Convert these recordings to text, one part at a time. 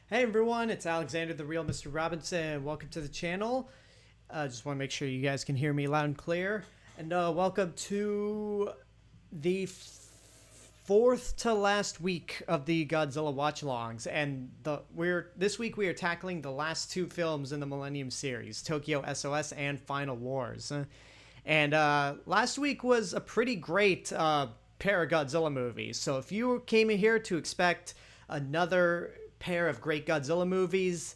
Hey everyone, it's Alexander, the real Mr. Robinson. Welcome to the channel. Just want to make sure you guys can hear me loud and clear. And welcome to the fourth to last week of the Godzilla watch-alongs. And this week we are tackling the last two films in the Millennium series, Tokyo S.O.S. and Final Wars. And last week was a pretty great pair of Godzilla movies. So if you came in here to expect another pair of great Godzilla movies,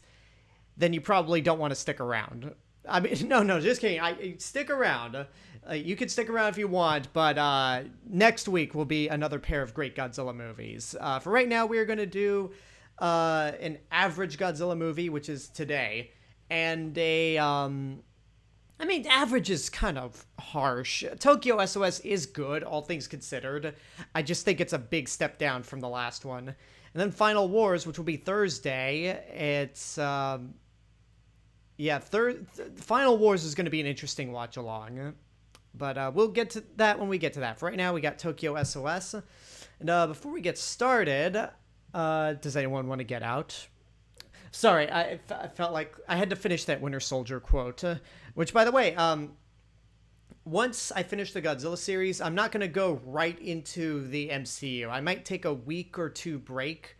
then you probably don't want to stick around. I mean, no, just kidding. Stick around. You can stick around if you want, but next week will be another pair of great Godzilla movies. For right now, we're going to do an average Godzilla movie, which is today, and I mean, average is kind of harsh. Tokyo SOS is good, all things considered. I just think it's a big step down from the last one. And then Final Wars, which will be Thursday. It's, Final Wars is going to be an interesting watch-along. But we'll get to that when we get to that. For right now, we got Tokyo SOS. And before we get started, does anyone want to get out? Sorry, I felt like I had to finish that Winter Soldier quote. Which, by the way, once I finish the Godzilla series, I'm not going to go right into the MCU. I might take a week or two break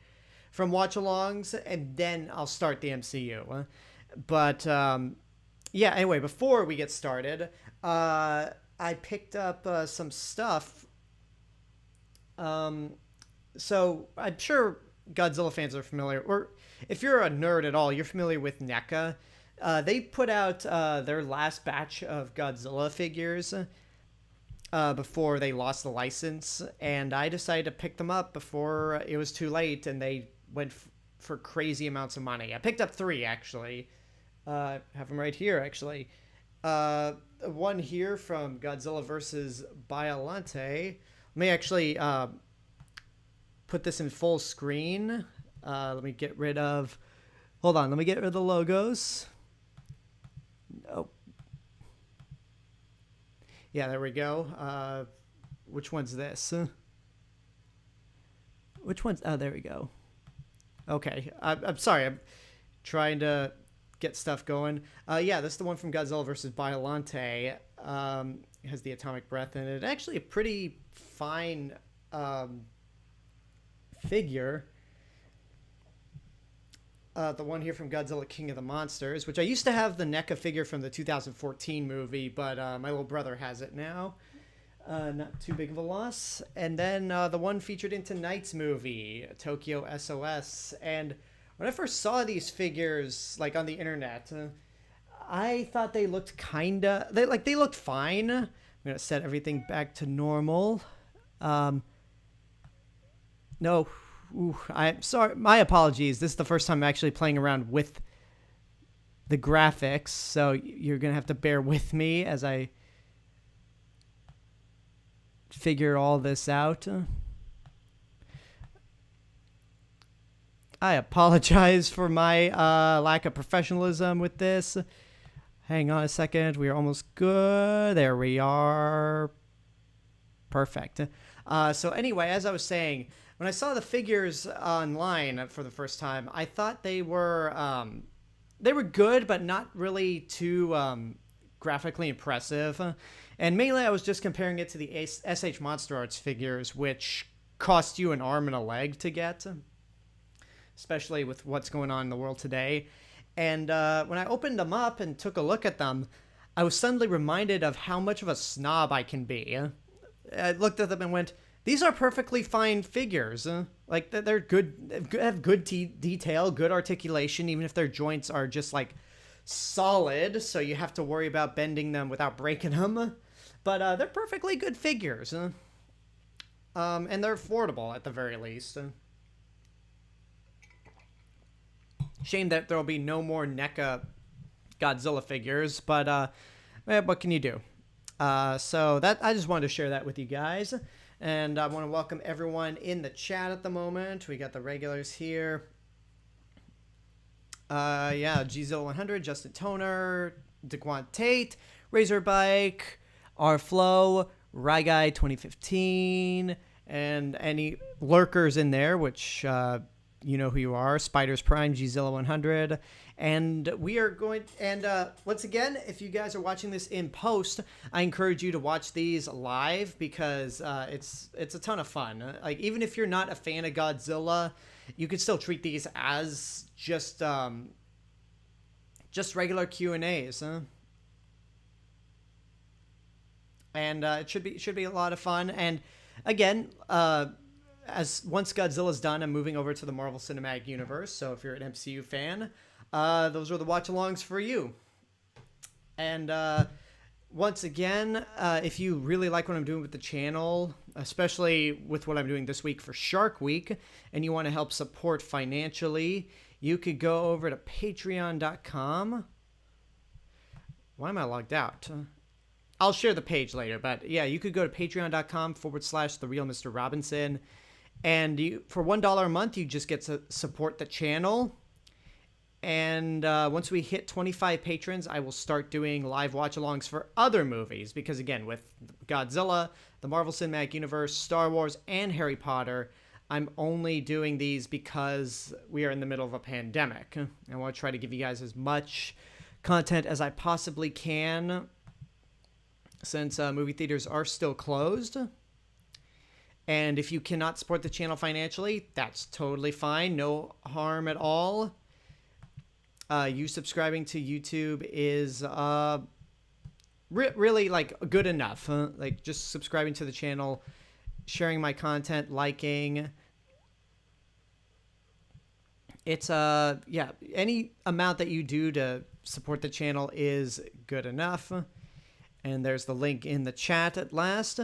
from watch-alongs, and then I'll start the MCU. But, yeah, anyway, before we get started, I picked up some stuff. So I'm sure Godzilla fans are familiar, or if you're a nerd at all, you're familiar with NECA. They put out their last batch of Godzilla figures before they lost the license, and I decided to pick them up before it was too late, and they went for crazy amounts of money. I picked up three, actually. I have them right here, actually. One here from Godzilla vs. Biollante. Let me actually put this in full screen. Let me get rid of... Hold on, let me get rid of the logos. Oh. Yeah, there we go. Which one's this? Which one's... Oh, there we go. Okay. I'm sorry. I'm trying to get stuff going. Yeah, this is the one from Godzilla vs. Biollante. It has the atomic breath in it. Actually, a pretty fine figure. The one here from Godzilla King of the Monsters, which I used to have the NECA figure from the 2014 movie, but my little brother has it now. Not too big of a loss. And then the one featured in tonight's movie, Tokyo SOS. And when I first saw these figures, like on the internet, I thought they looked they looked fine. I'm gonna set everything back to normal. No. Ooh, I'm sorry. My apologies. This is the first time I'm actually playing around with the graphics, so you're going to have to bear with me as I figure all this out. I apologize for my lack of professionalism with this. Hang on a second. We are almost good. There we are. Perfect. So anyway, as I was saying, when I saw the figures online for the first time, I thought they were good, but not really too graphically impressive. And mainly, I was just comparing it to the SH Monster Arts figures, which cost you an arm and a leg to get, especially with what's going on in the world today. And when I opened them up and took a look at them, I was suddenly reminded of how much of a snob I can be. I looked at them and went, these are perfectly fine figures. Like, they're good, have good detail, good articulation, even if their joints are just, like, solid, so you have to worry about bending them without breaking them. But they're perfectly good figures. And they're affordable, at the very least. Shame that there'll be no more NECA Godzilla figures, but what can you do? So I just wanted to share that with you guys. And I want to welcome everyone in the chat at the moment. We got the regulars here. Yeah, Gzilla100, Justin Toner, Daquan Tate, Razorbike, R-Flow, Ryguy 2015, and any lurkers in there, which you know who you are, Spiders Prime, Gzilla 100. And we are going, and once again, if you guys are watching this in post, I encourage you to watch these live because it's a ton of fun. Like, even if you're not a fan of Godzilla, you could still treat these as just regular Q&As. And it should be a lot of fun. And again, as once Godzilla's done, I'm moving over to the Marvel Cinematic Universe. So if you're an MCU fan, those are the watch-alongs for you. And once again, if you really like what I'm doing with the channel, especially with what I'm doing this week for Shark Week, and you want to help support financially, you could go over to patreon.com. Why am I logged out? I'll share the page later, but yeah, you could go to patreon.com/TheRealMrRobinson. And for $1 a month, you just get to support the channel. And once we hit 25 patrons, I will start doing live watch-alongs for other movies. Because again, with Godzilla, the Marvel Cinematic Universe, Star Wars, and Harry Potter, I'm only doing these because we are in the middle of a pandemic. I want to try to give you guys as much content as I possibly can, since movie theaters are still closed. And if you cannot support the channel financially, that's totally fine. No harm at all. You subscribing to YouTube is really like good enough. Like just subscribing to the channel, sharing my content, liking. It's yeah, any amount that you do to support the channel is good enough. And there's the link in the chat at last.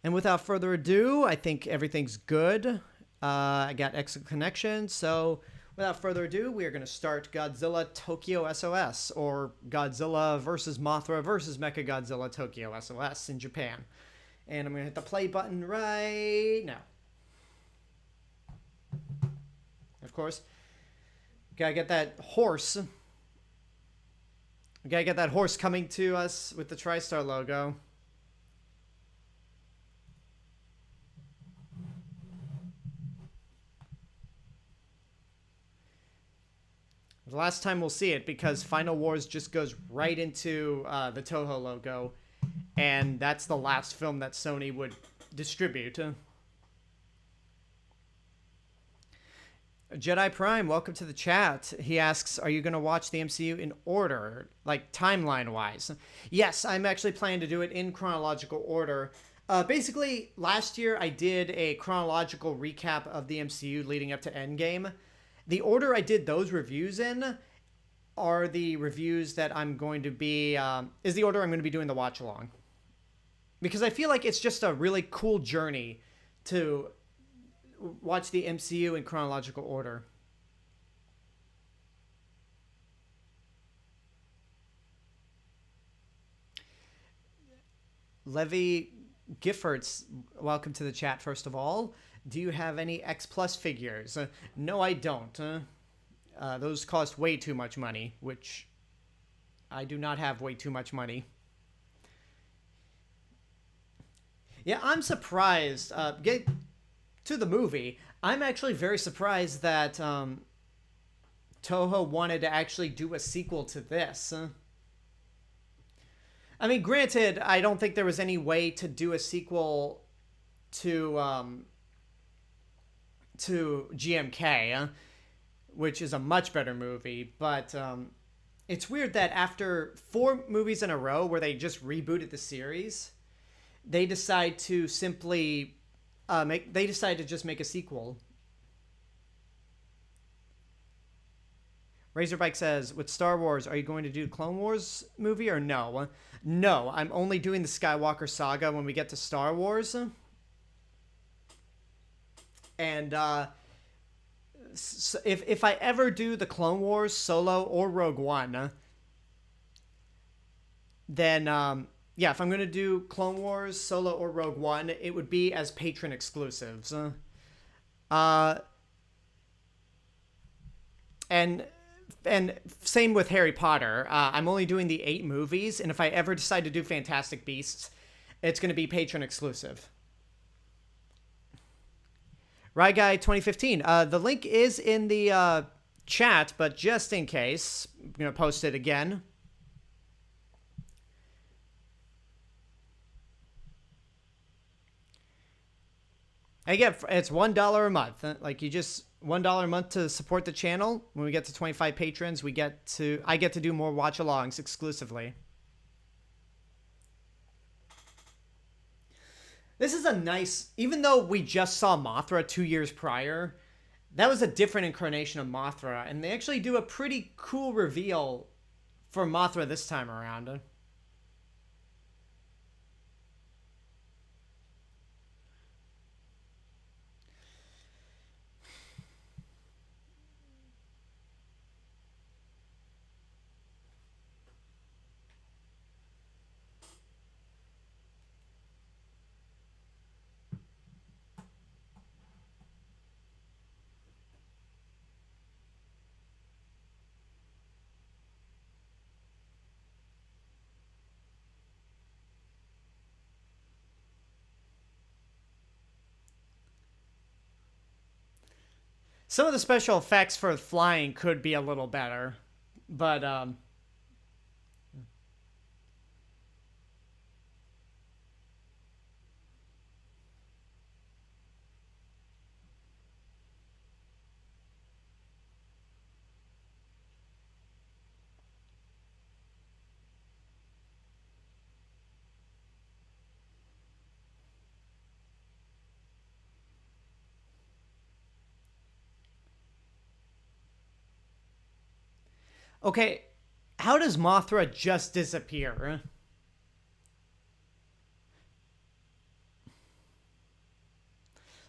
And without further ado, I think everything's good. I got excellent connection. So without further ado, we are going to start Godzilla Tokyo S.O.S. or Godzilla versus Mothra versus Mechagodzilla Tokyo S.O.S. in Japan. And I'm going to hit the play button right now. Of course, gotta get that horse. We gotta get that horse coming to us with the TriStar logo. The last time we'll see it, because Final Wars just goes right into the Toho logo, and that's the last film that Sony would distribute. Jedi Prime, welcome to the chat. He asks, are you going to watch the MCU in order, like timeline-wise? Yes, I'm actually planning to do it in chronological order. Basically, last year I did a chronological recap of the MCU leading up to Endgame. The order I did those reviews in are the reviews that I'm going to be, is the order I'm going to be doing the watch-along. Because I feel like it's just a really cool journey to watch the MCU in chronological order. Levy Giffords, welcome to the chat first of all. Do you have any X Plus figures? No, I don't. Those cost way too much money, which I do not have way too much money. Yeah, I'm surprised. Get to the movie. I'm actually very surprised that Toho wanted to actually do a sequel to this. I mean, granted, I don't think there was any way to do a sequel to GMK, which is a much better movie, but it's weird that after 4 movies in a row where they just rebooted the series, they decide to simply they decided to just make a sequel. Razorbike says, with Star Wars, are you going to do Clone Wars movie or no? No, I'm only doing the Skywalker saga when we get to Star Wars. And if I ever do the Clone Wars Solo or Rogue One, then yeah, if I'm going to do Clone Wars Solo or Rogue One, it would be as patron exclusives. And same with Harry Potter. I'm only doing the 8 movies, and if I ever decide to do Fantastic Beasts, it's going to be patron exclusive. Right Guy 2015. The link is in the chat, but just in case, I'm going to post it again. Again, it's $1 a month. Like, you just $1 a month to support the channel. When we get to 25 patrons, I get to do more watch-alongs exclusively. This is a nice, even though we just saw Mothra 2 years prior, that was a different incarnation of Mothra, and they actually do a pretty cool reveal for Mothra this time around. Some of the special effects for flying could be a little better, but okay, how does Mothra just disappear?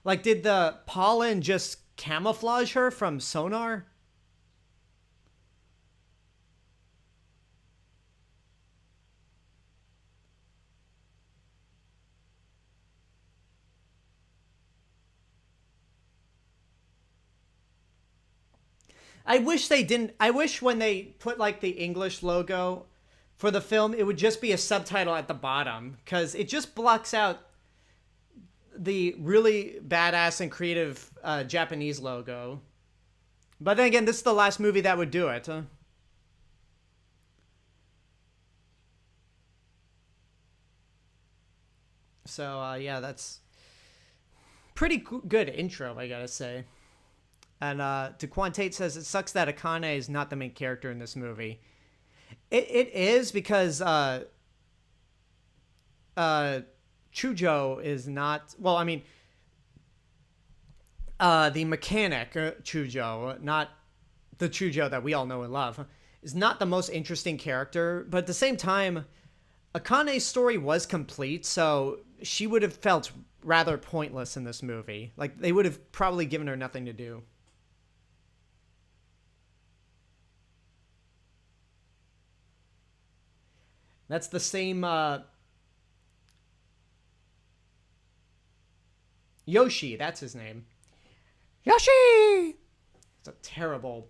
Like, did the pollen just camouflage her from sonar? I wish they didn't. I wish when they put like the English logo for the film, it would just be a subtitle at the bottom, because it just blocks out the really badass and creative Japanese logo. But then again, this is the last movie that would do it. So yeah, that's pretty good intro, I gotta say. And DeQuantate says, it sucks that Akane is not the main character in this movie. It is, because Chujo is not... Well, I mean, the mechanic, Chujo, not the Chujo that we all know and love, is not the most interesting character. But at the same time, Akane's story was complete, so she would have felt rather pointless in this movie. Like, they would have probably given her nothing to do. That's the same Yoshi, that's his name. Yoshi! It's a terrible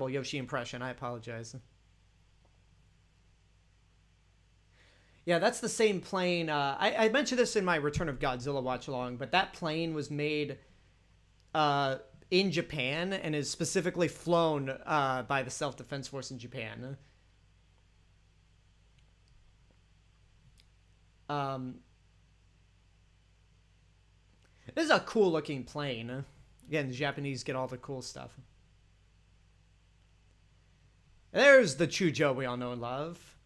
Yoshi impression. I apologize. Yeah, that's the same plane. I mentioned this in my Return of Godzilla watch-along, but that plane was made in Japan and is specifically flown by the Self-Defense Force in Japan. This is a cool looking plane. Again, the Japanese get all the cool stuff. There's the Chujo we all know and love.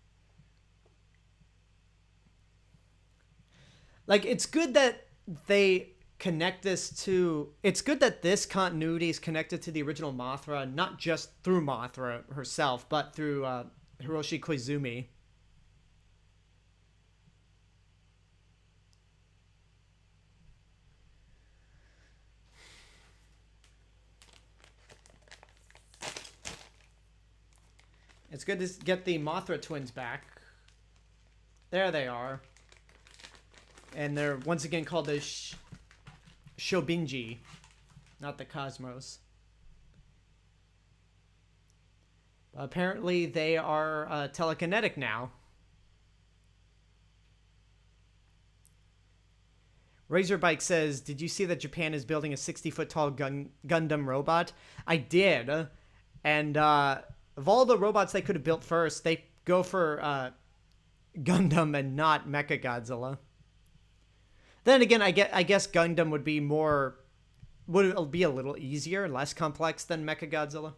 Like, it's good that they connect this to... It's good that this continuity is connected to the original Mothra, not just through Mothra herself, but through Hiroshi Koizumi. It's good to get the Mothra twins back. There they are. And they're once again called the Shobinji, not the Cosmos. But apparently they are telekinetic now. Razorbike says, did you see that Japan is building a 60-foot tall Gundam robot? I did. And of all the robots they could have built first, they go for Gundam and not Mechagodzilla. Then again, I guess Gundam would be a little easier, less complex than Mechagodzilla.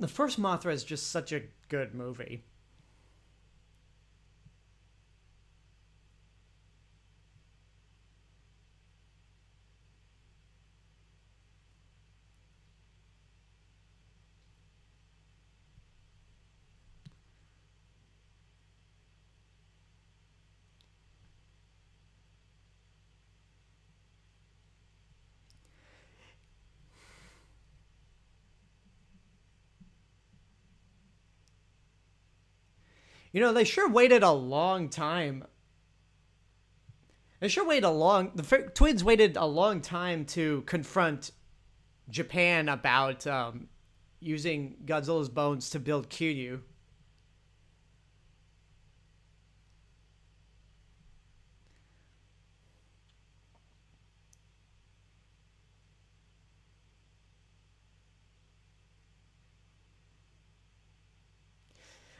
The first Mothra is just such a good movie. You know, they sure waited a long time. The twins waited a long time to confront Japan about using Godzilla's bones to build Kiryu.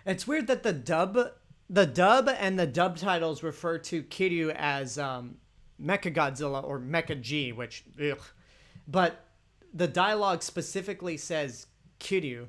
It's weird that the dub and the dub titles refer to Kiryu as Mechagodzilla or Mecha G, which, ugh. But the dialogue specifically says Kiryu.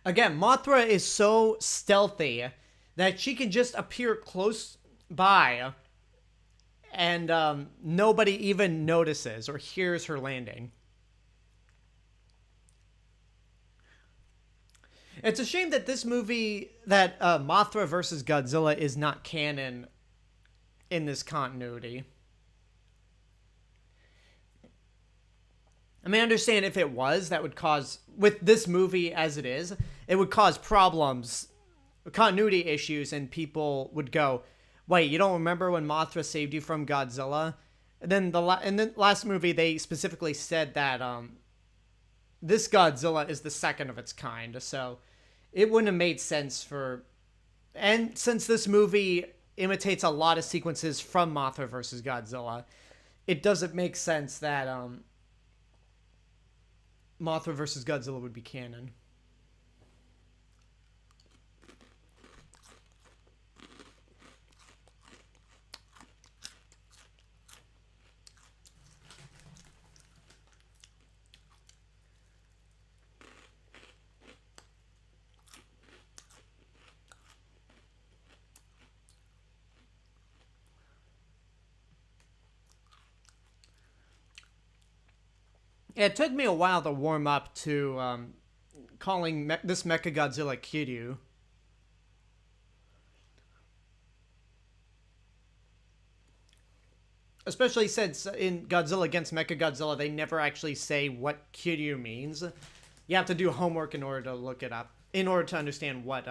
Again, Mothra is so stealthy that she can just appear close by and nobody even notices or hears her landing. It's a shame that this movie, that Mothra versus Godzilla, is not canon in this continuity. I mean, I understand if it was, that would cause, with this movie as it is, it would cause problems, continuity issues, and people would go, wait, you don't remember when Mothra saved you from Godzilla? And then the last movie, they specifically said that this Godzilla is the second of its kind, so it wouldn't have made sense for... And since this movie imitates a lot of sequences from Mothra versus Godzilla, it doesn't make sense that Mothra versus Godzilla would be canon. It took me a while to warm up to calling this Mechagodzilla Kiryu. Especially since in Godzilla against Mechagodzilla, they never actually say what Kiryu means. You have to do homework in order to look it up, in order to understand what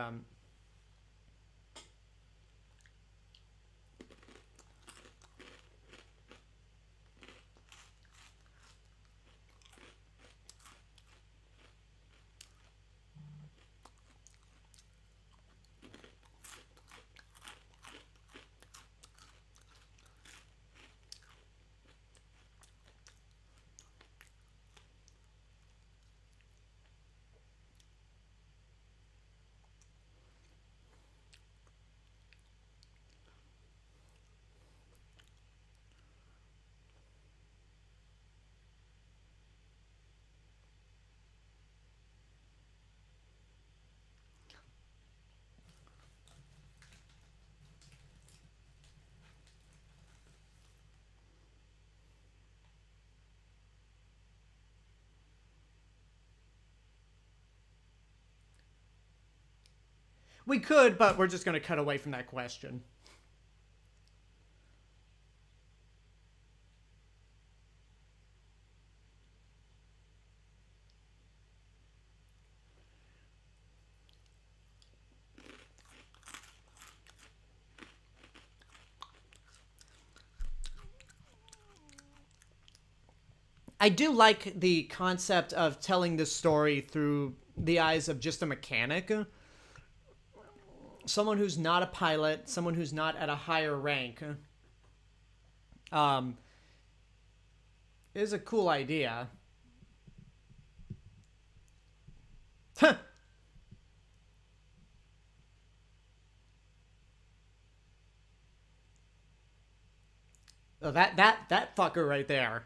We could, but we're just going to cut away from that question. I do like the concept of telling this story through the eyes of just a mechanic. Someone who's not a pilot, someone who's not at a higher rank. Is a cool idea. Oh, that fucker right there.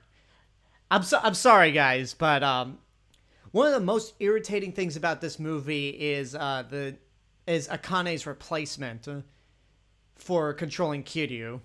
I'm sorry, guys, but one of the most irritating things about this movie is Akane's replacement for controlling Kiryu.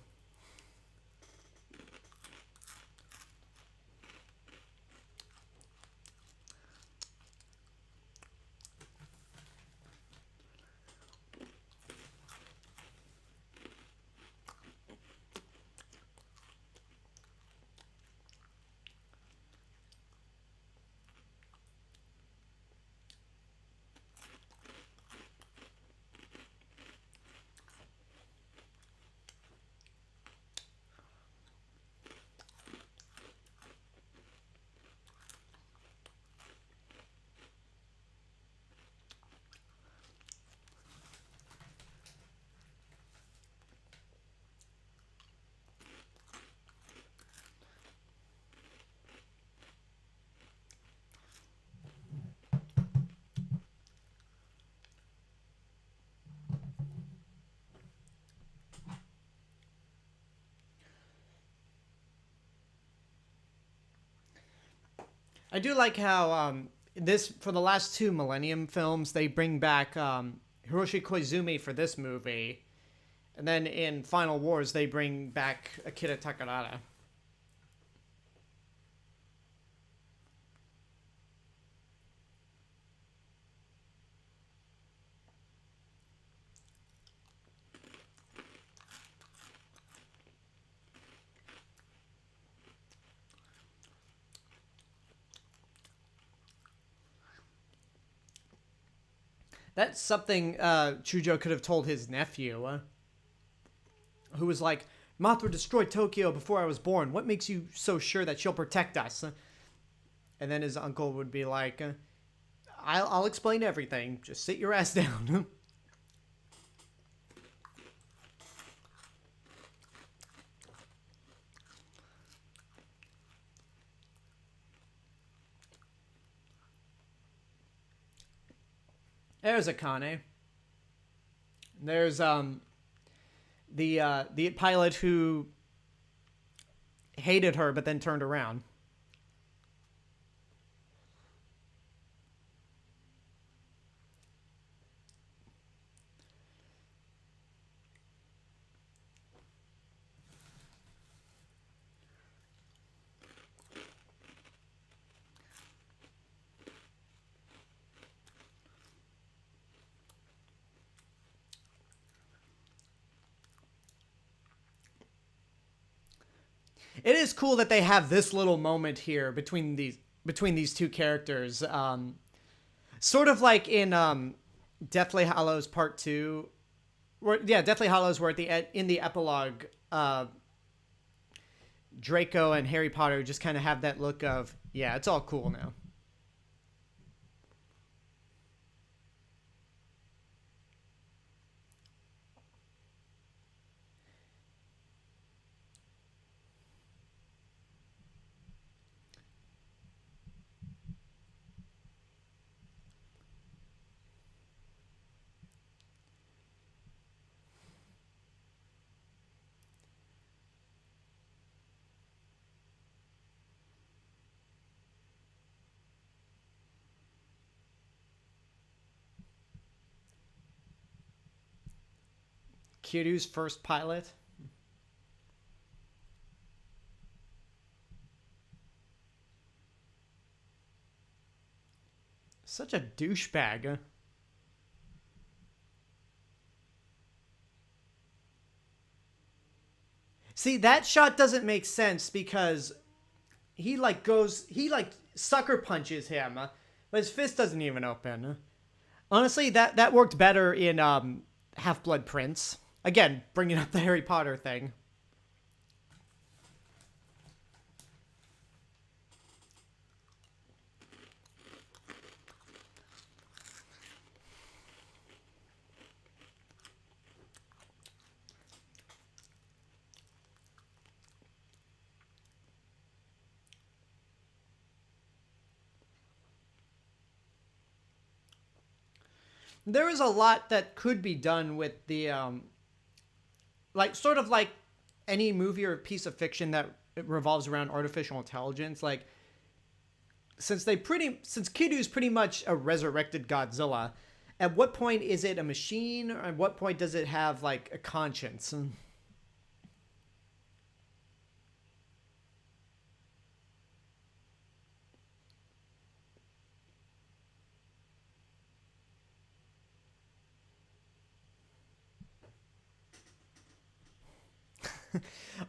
I do like how this for the last two Millennium films they bring back Hiroshi Koizumi for this movie, and then in Final Wars they bring back Akira Takarada. That's something Chujo could have told his nephew, who was like, Mothra destroyed Tokyo before I was born. What makes you so sure that she'll protect us? And then his uncle would be like, I'll explain everything. Just sit your ass down. There's Akane. There's the pilot who hated her but then turned around. It is cool that they have this little moment here between these two characters. Sort of like in Deathly Hallows Part 2. Deathly Hallows, where in the epilogue, Draco and Harry Potter just kind of have that look of, yeah, it's all cool now. Kiryu's first pilot. Such a douchebag. See, that shot doesn't make sense because he sucker punches him, but his fist doesn't even open. Honestly, that worked better in Half-Blood Prince. Again, bringing up the Harry Potter thing. There is a lot that could be done with the like sort of like any movie or piece of fiction that revolves around artificial intelligence. Like since Kiryu's pretty much a resurrected Godzilla, at what point is it a machine, or at what point does it have like a conscience?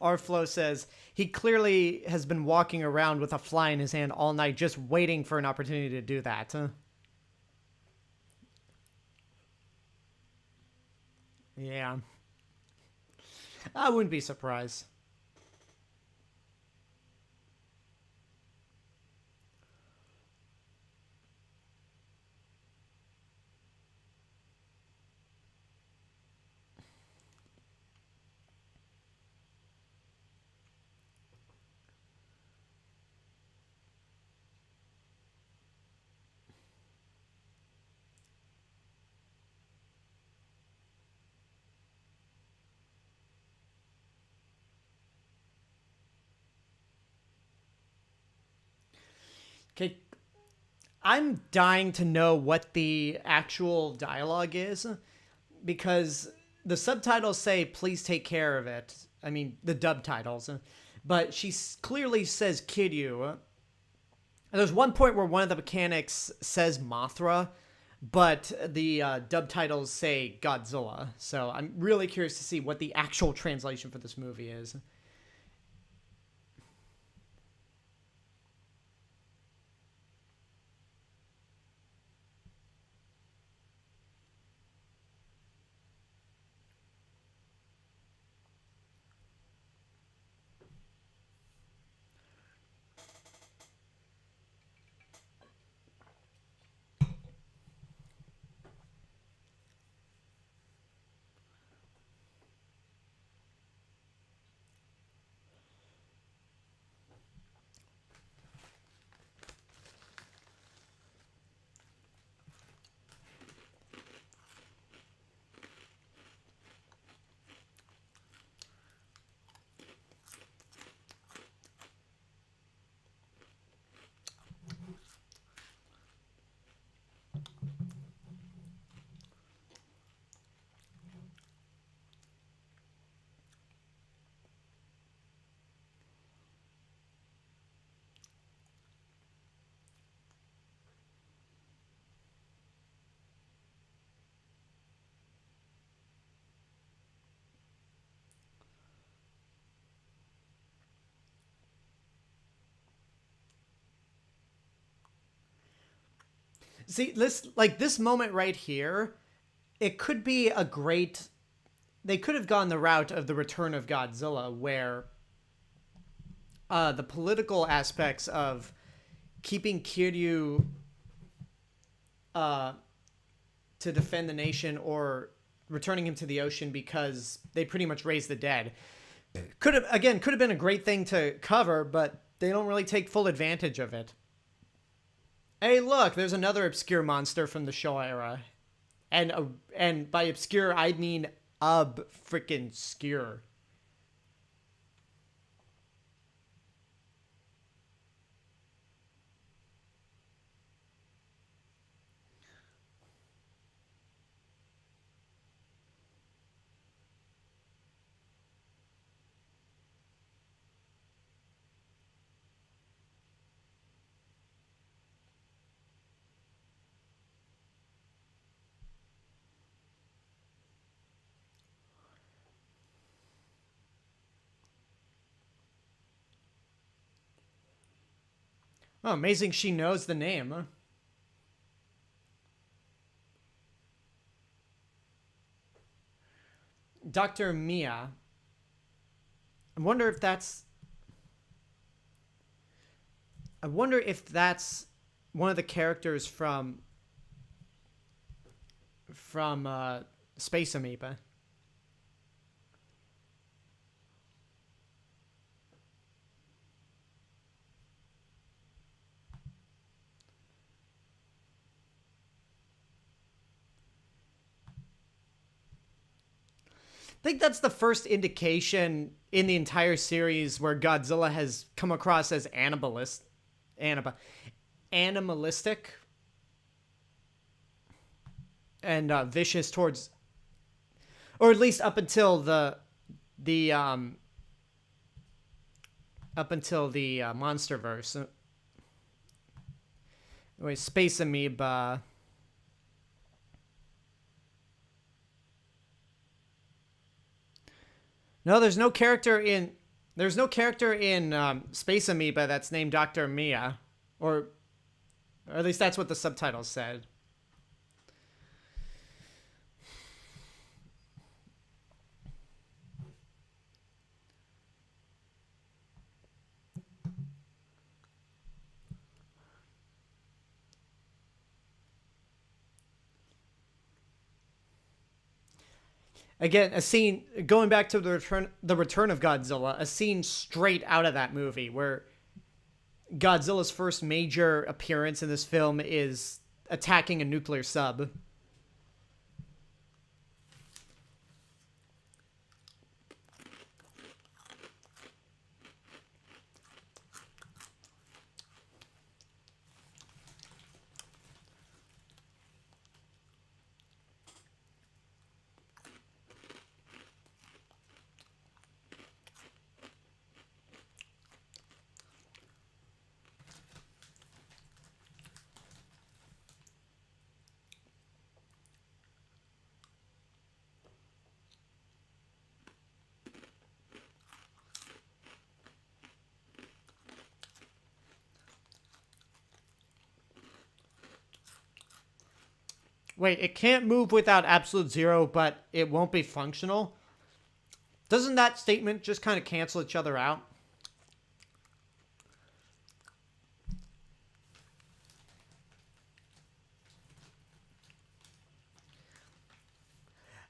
Arflow says he clearly has been walking around with a fly in his hand all night, just waiting for an opportunity to do that. Yeah. I wouldn't be surprised. Okay, I'm dying to know what the actual dialogue is because the subtitles say please take care of it. I mean, the dub titles. But she clearly says Kiryu. And there's one point where one of the mechanics says Mothra, but the dub titles say Godzilla. So I'm really curious to see what the actual translation for this movie is. See, this moment right here, it could be a great. They could have gone the route of the Return of Godzilla, where the political aspects of keeping Kiryu to defend the nation or returning him to the ocean because they pretty much raised the dead. Could have been a great thing to cover, but they don't really take full advantage of it. Hey, look, there's another obscure monster from the Showa era. And by obscure, I mean freaking obscure. Oh, amazing she knows the name. Huh? Dr. Mia. I wonder if that's one of the characters from Space Amoeba. I think that's the first indication in the entire series where Godzilla has come across as animalistic and vicious towards, or at least up until the MonsterVerse. Anyway, Space Amoeba. No, there's no character in Space Amoeba that's named Dr. Mia, or at least that's what the subtitles said. Again, a scene going back to the return of Godzilla, a scene straight out of that movie where Godzilla's first major appearance in this film is attacking a nuclear sub. Wait, it can't move without absolute zero, but it won't be functional? Doesn't that statement just kind of cancel each other out?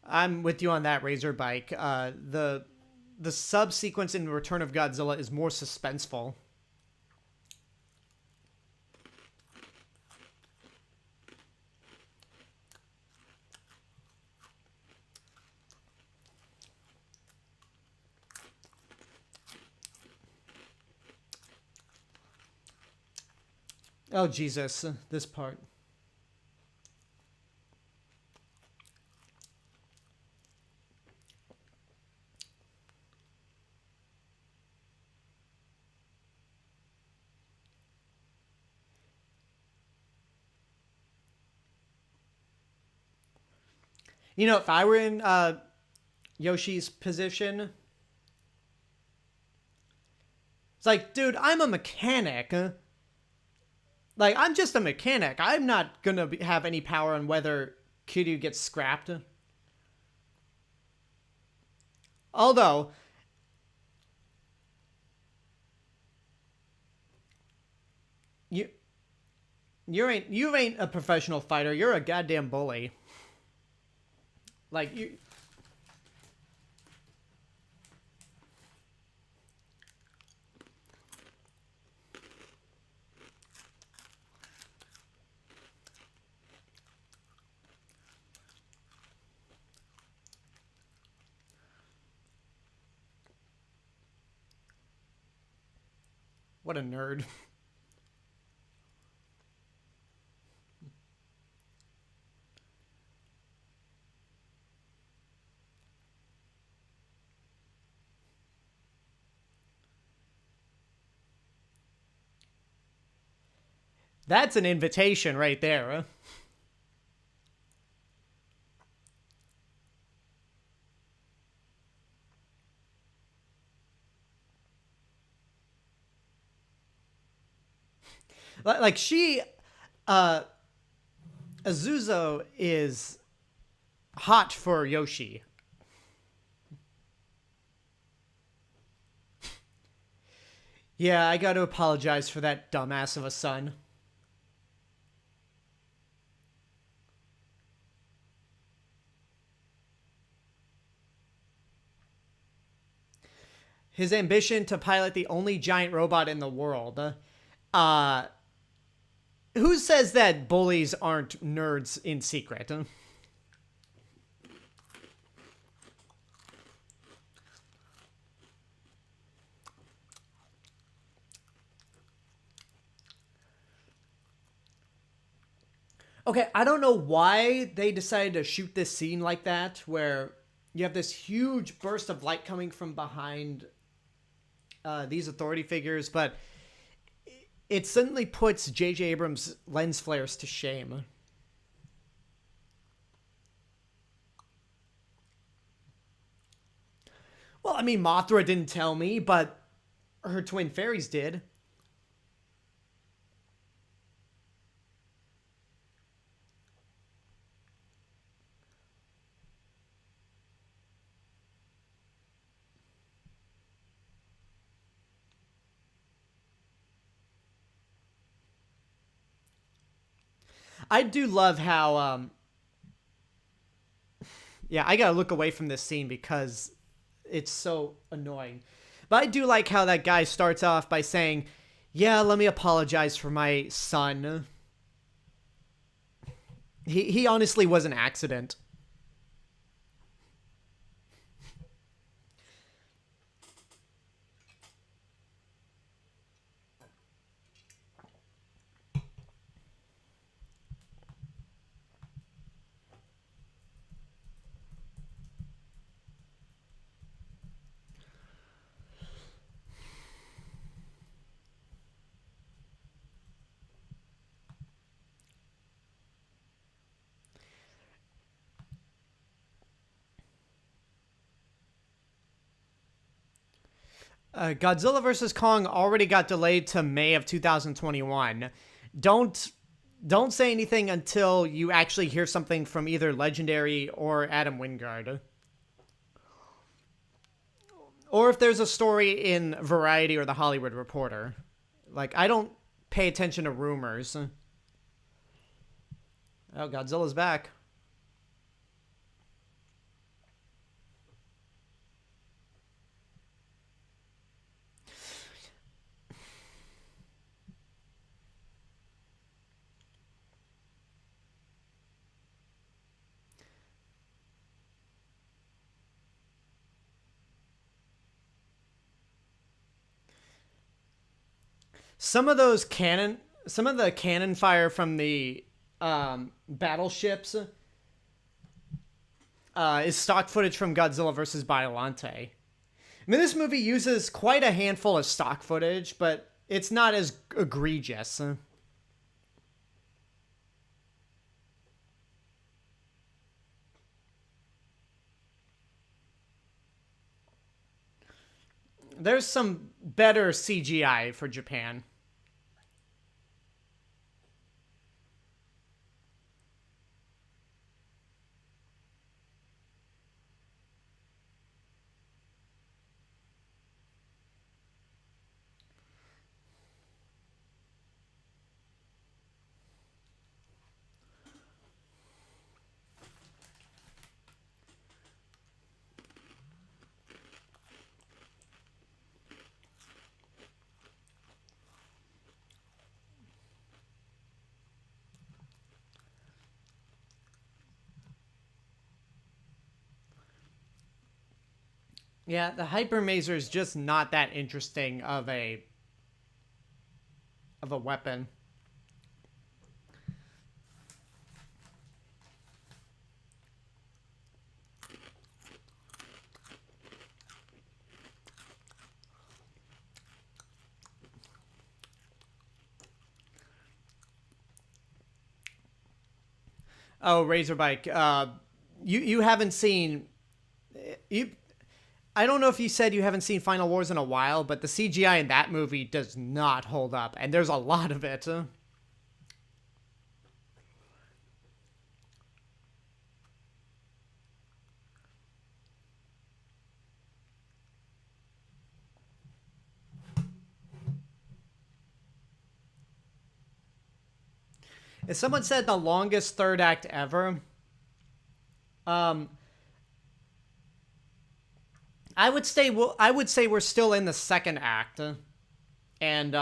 I'm with you on that, Razorbike. The subsequence in Return of Godzilla is more suspenseful. Oh, Jesus, this part. You know, if I were in Yoshi's position, it's like, dude, I'm a mechanic. Like, I'm just a mechanic. I'm not gonna have any power on whether Kiryu gets scrapped. Although, you ain't a professional fighter. You're a goddamn bully. Like you. What a nerd. That's an invitation right there, huh? Like she, uh, Azuzo is hot for Yoshi. Yeah, I got to apologize for that dumbass of a son. His ambition to pilot the only giant robot in the world. Uh, who says that bullies aren't nerds in secret? Okay, I don't know why they decided to shoot this scene like that, where you have this huge burst of light coming from behind these authority figures, but it suddenly puts J.J. Abrams' lens flares to shame. Well, I mean, Mothra didn't tell me, but her twin fairies did. I do love how, yeah, I gotta look away from this scene because it's so annoying. But I do like how that guy starts off by saying, yeah, let me apologize for my son. He honestly was an accident. Godzilla vs. Kong already got delayed to May of 2021. Don't don't say anything until you actually hear something from either Legendary or Adam Wingard. Or if there's a story in Variety or The Hollywood Reporter. Like, I don't pay attention to rumors. Oh, Godzilla's back. Some of the cannon fire from the battleships is stock footage from Godzilla vs. Biollante. I mean, this movie uses quite a handful of stock footage, but it's not as egregious. There's some better CGI for Japan. Yeah, the Hyper Mazer is just not that interesting of a weapon. Oh, Razor Bike. You haven't seen you. I don't know if you said you haven't seen Final Wars in a while, but the CGI in that movie does not hold up, and there's a lot of it. If someone said the longest third act ever, I would say we're still in the second act, and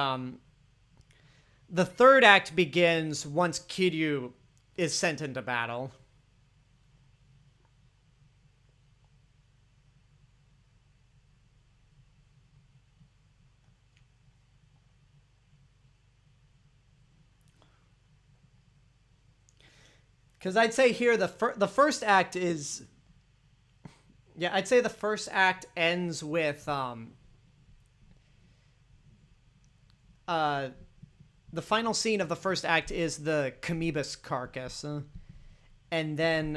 the third act begins once Kiryu is sent into battle. Because I'd say here the first act is, yeah, I'd say the first act ends with the final scene of the first act is the Kamibus carcass, and then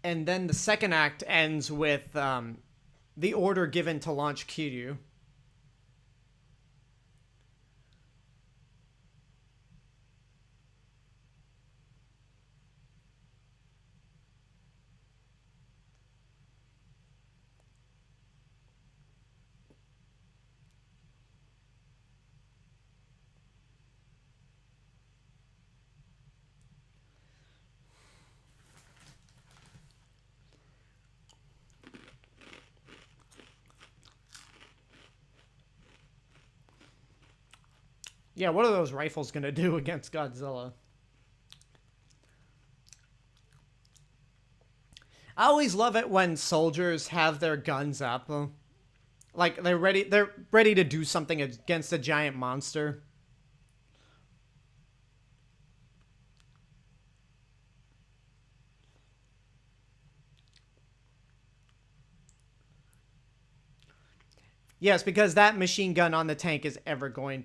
the second act ends with the order given to launch Kiryu. Yeah, what are those rifles gonna do against Godzilla? I always love it when soldiers have their guns up. Like they're ready to do something against a giant monster. Yes, because that machine gun on the tank is going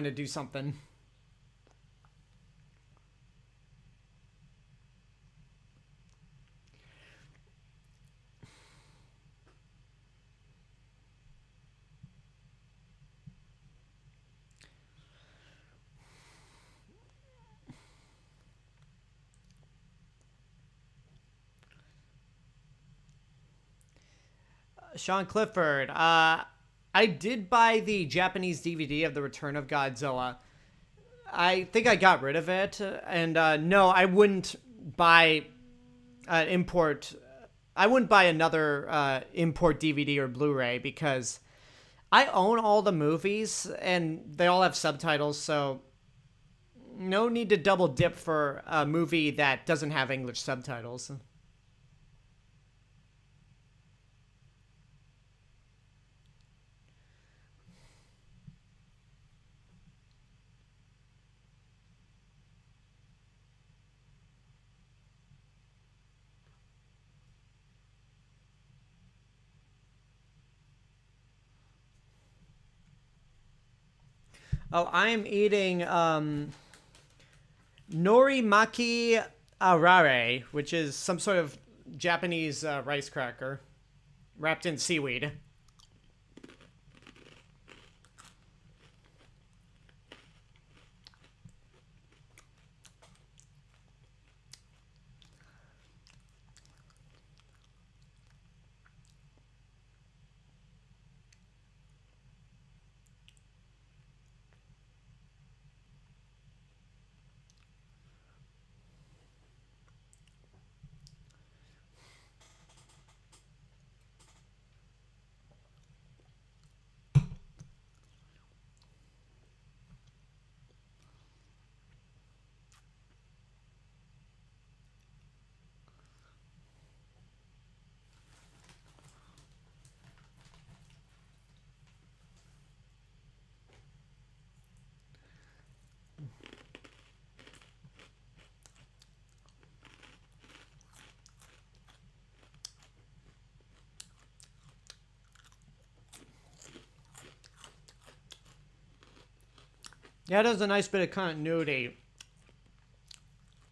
to do something. Sean Clifford, I did buy the Japanese DVD of The Return of Godzilla. I think I got rid of it, and no, I wouldn't buy an import. I wouldn't buy another import DVD or Blu-ray because I own all the movies and they all have subtitles, so no need to double dip for a movie that doesn't have English subtitles. Oh, I am eating norimaki arare, which is some sort of Japanese rice cracker wrapped in seaweed. Yeah, it has a nice bit of continuity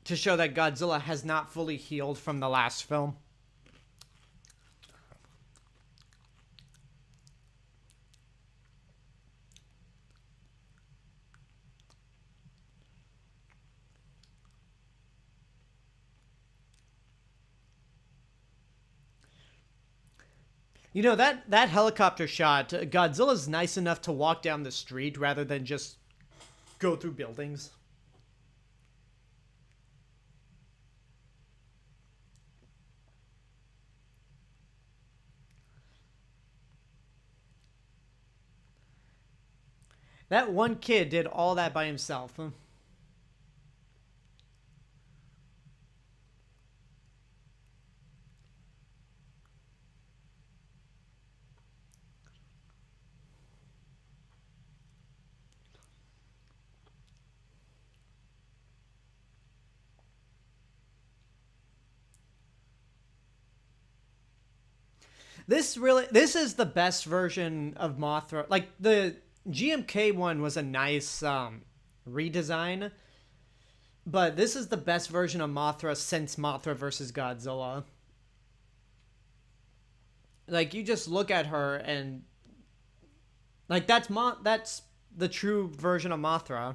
to show that Godzilla has not fully healed from the last film. You know, that helicopter shot, Godzilla's nice enough to walk down the street rather than just go through buildings. That one kid did all that by himself. Huh? This is the best version of Mothra. Like, the GMK one was a nice redesign, but this is the best version of Mothra since Mothra versus Godzilla. Like, you just look at her and like that's the true version of Mothra.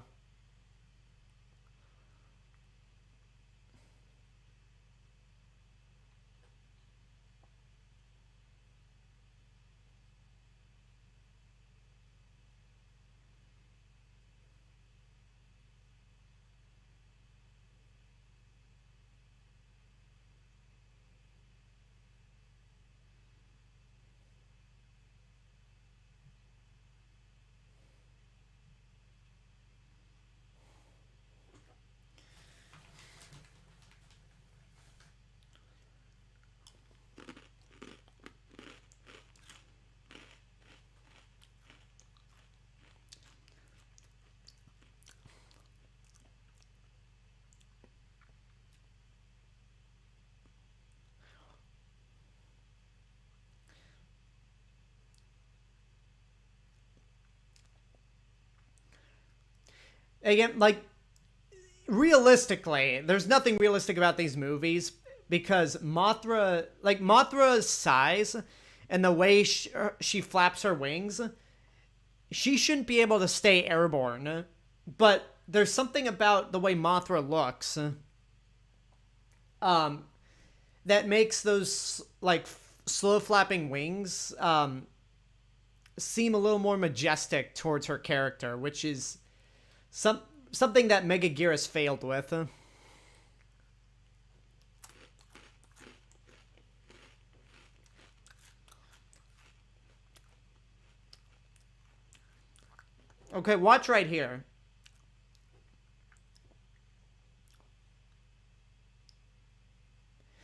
Again, like, realistically, there's nothing realistic about these movies because Mothra's size and the way she flaps her wings, she shouldn't be able to stay airborne. But there's something about the way Mothra looks that makes those, like, slow flapping wings seem a little more majestic towards her character, which is something that Mechagodzilla failed with. Okay, watch right here.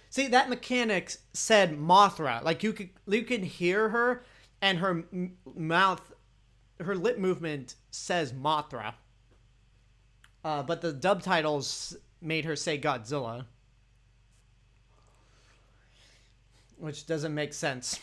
See, that mechanic said Mothra. Like, you can hear her, and her mouth, her lip movement says Mothra. But the dub titles made her say Godzilla, which doesn't make sense.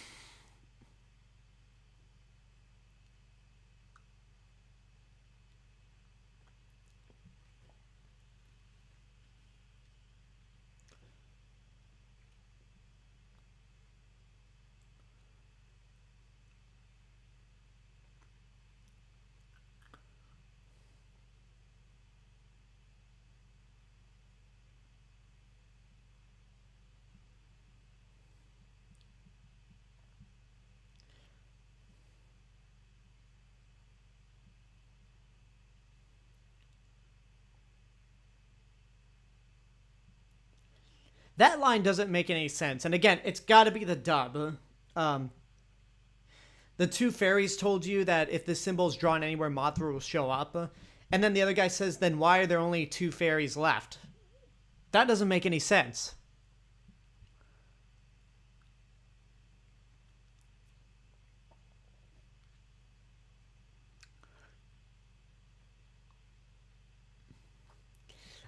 That line doesn't make any sense. And again, it's got to be the dub. The two fairies told you that if the symbol is drawn anywhere, Mothra will show up. And then the other guy says, then why are there only two fairies left? That doesn't make any sense.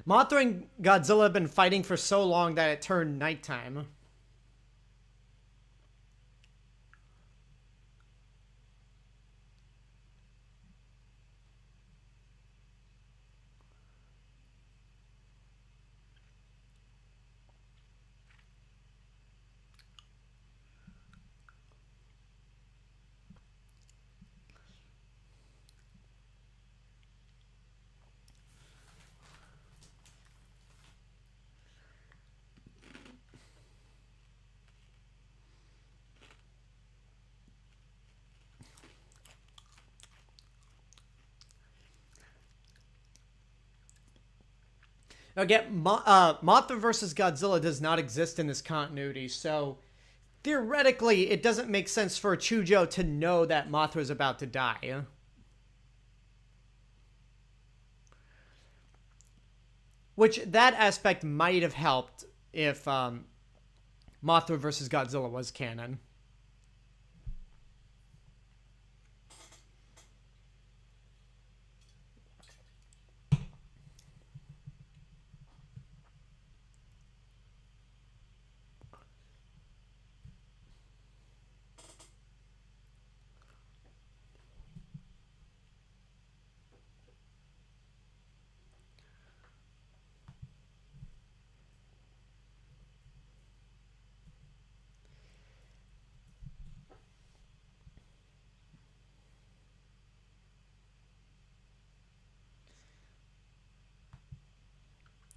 Mothra and Godzilla have been fighting for so long that it turned nighttime. Again, Mothra versus Godzilla does not exist in this continuity, so theoretically, it doesn't make sense for Chujo to know that Mothra is about to die. Which, that aspect might have helped if Mothra versus Godzilla was canon.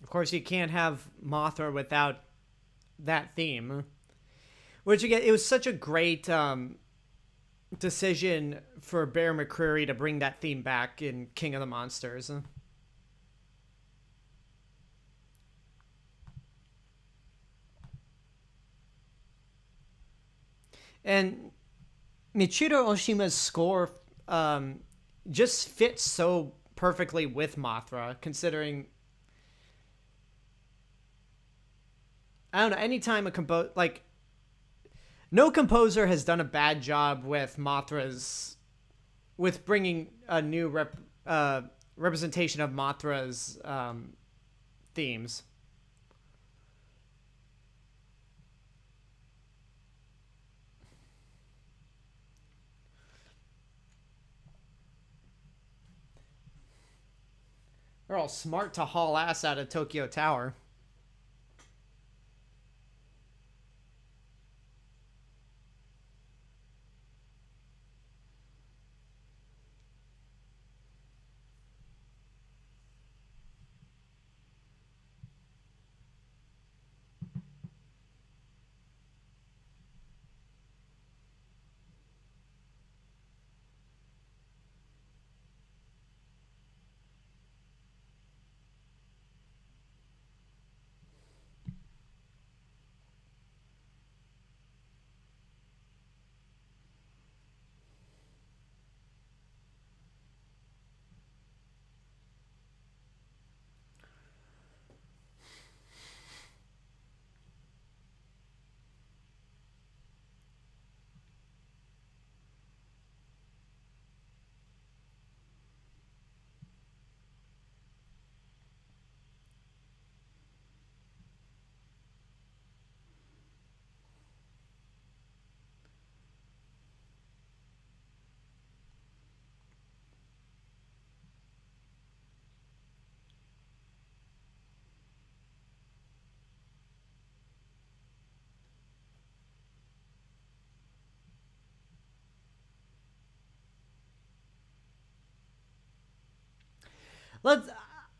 Of course, you can't have Mothra without that theme. Which, again, it was such a great decision for Bear McCreary to bring that theme back in King of the Monsters. And Michiro Oshima's score just fits so perfectly with Mothra, considering... I don't know, anytime no composer has done a bad job with Mothra's... with bringing a new representation of Mothra's themes. They're all smart to haul ass out of Tokyo Tower.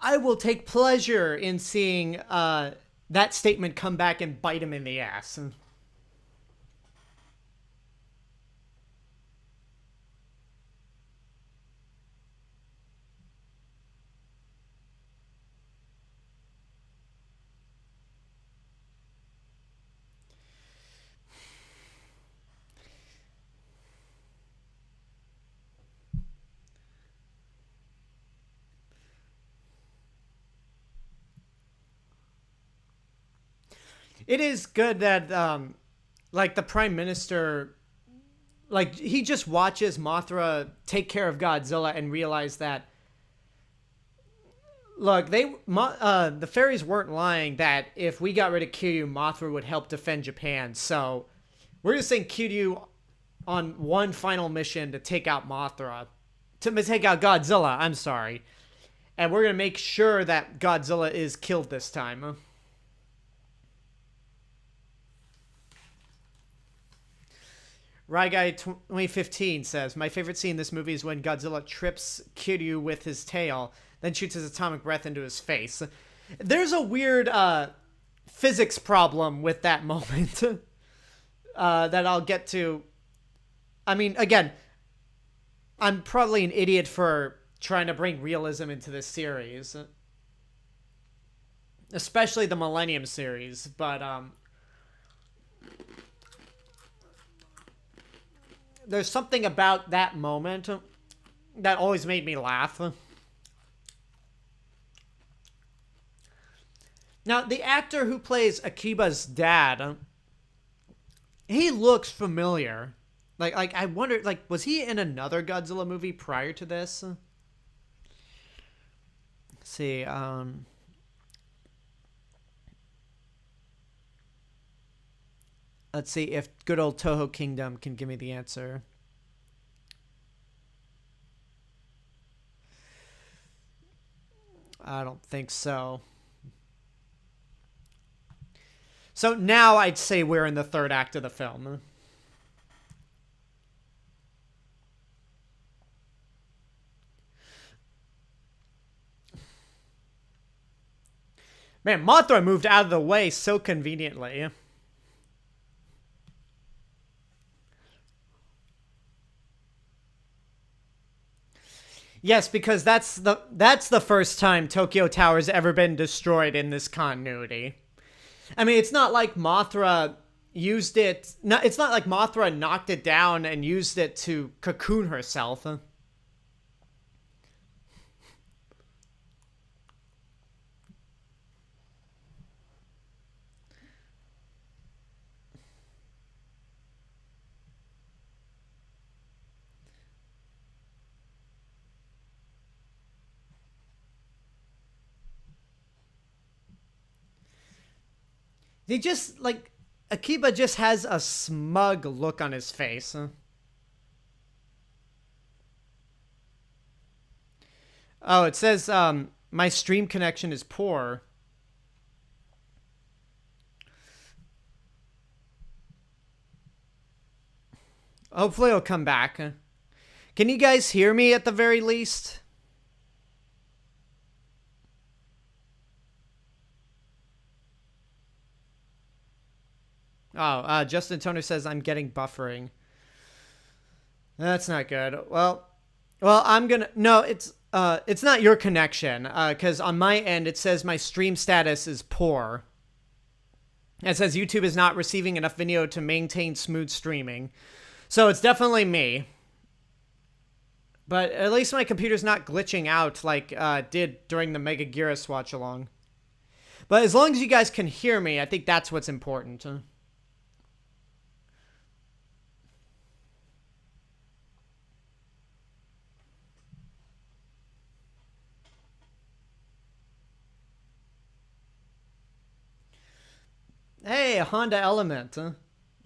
I will take pleasure in seeing that statement come back and bite him in the ass. It is good that, the Prime Minister, he just watches Mothra take care of Godzilla and realize that, look, the fairies weren't lying that if we got rid of Kiryu, Mothra would help defend Japan. So we're just saying Kiryu on one final mission to take out Mothra, to take out Godzilla, I'm sorry. And we're going to make sure that Godzilla is killed this time. Ryguy 2015 says, my favorite scene in this movie is when Godzilla trips Kiryu with his tail, then shoots his atomic breath into his face. There's a weird physics problem with that moment that I'll get to. I mean, again, I'm probably an idiot for trying to bring realism into this series. especially the Millennium series. But there's something about that moment that always made me laugh. Now, the actor who plays Akiba's dad, he looks familiar. Like I wonder, like, was he in another Godzilla movie prior to this? Let's see, let's see if good old Toho Kingdom can give me the answer. I don't think so. So now I'd say we're in the third act of the film. Man, Mothra moved out of the way so conveniently. Yes, because that's the first time Tokyo Tower's ever been destroyed in this continuity. I mean, it's not like Mothra used it. No, it's not like Mothra knocked it down and used it to cocoon herself. They just, like, Akiba just has a smug look on his face. Oh, it says, my stream connection is poor. Hopefully it'll come back. Can you guys hear me at the very least? Oh, Justin Toner says I'm getting buffering. That's not good. Well, I'm gonna... No, it's not your connection. Because on my end, it says my stream status is poor. It says YouTube is not receiving enough video to maintain smooth streaming. So it's definitely me. But at least my computer's not glitching out like it did during the Mechagodzilla watch along. But as long as you guys can hear me, I think that's what's important. Hey, a Honda Element.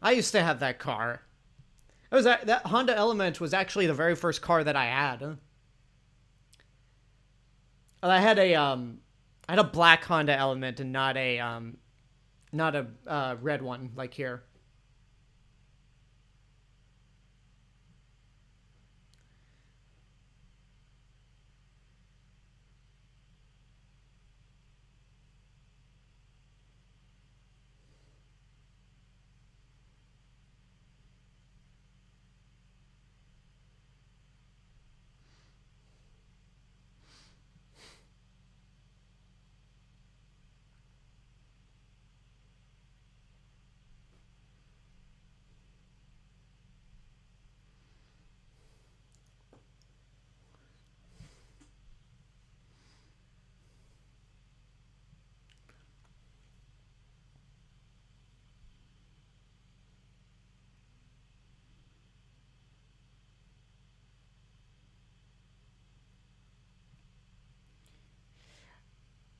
I used to have that car. That Honda Element was actually the very first car that I had. I had a black Honda Element and not a red one like here.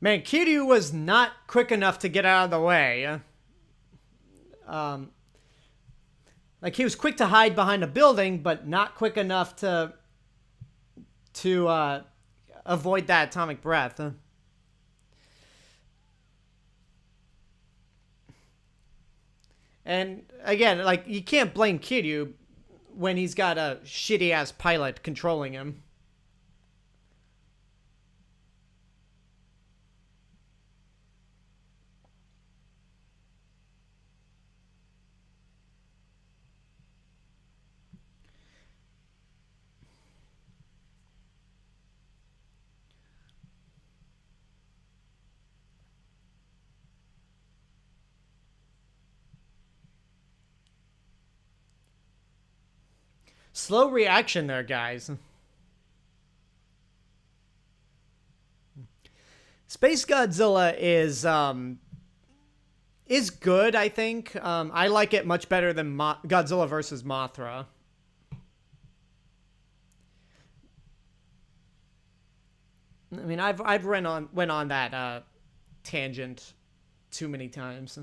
Man, Kiryu was not quick enough to get out of the way. Like, he was quick to hide behind a building, but not quick enough to avoid that atomic breath. And again, like, you can't blame Kiryu when he's got a shitty-ass pilot controlling him. Slow reaction there, guys. Space Godzilla is good, I think. I like it much better than Godzilla versus Mothra. I mean, I've went on that tangent too many times.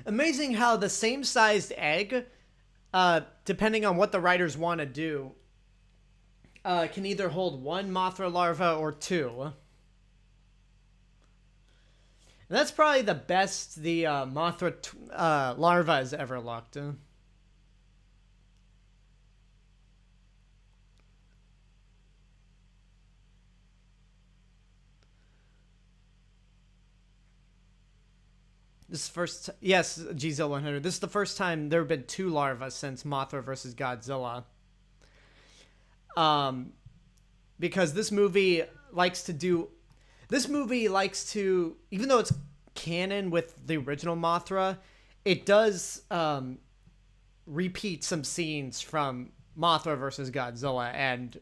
Amazing how the same sized egg, depending on what the writers want to do, can either hold one Mothra larva or two. And that's probably the best the Mothra larva has ever looked. This is first, yes, GZilla 100. This is the first time there have been two larvae since Mothra versus Godzilla. Because this movie likes to, even though it's canon with the original Mothra, it does repeat some scenes from Mothra versus Godzilla, and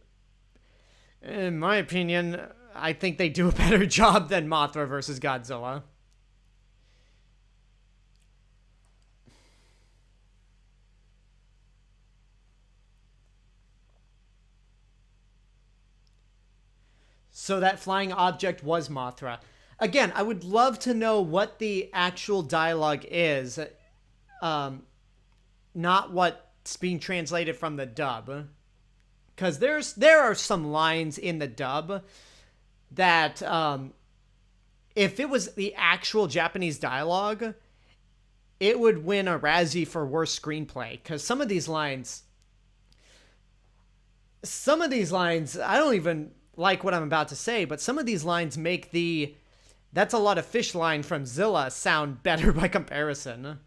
in my opinion, I think they do a better job than Mothra versus Godzilla. So that flying object was Mothra. Again, I would love to know what the actual dialogue is, not what's being translated from the dub. Because there are some lines in the dub that, if it was the actual Japanese dialogue, it would win a Razzie for worst screenplay. Because some of these lines, I don't even like what I'm about to say, but some of these lines make the "that's a lot of fish" line from Zilla sound better by comparison.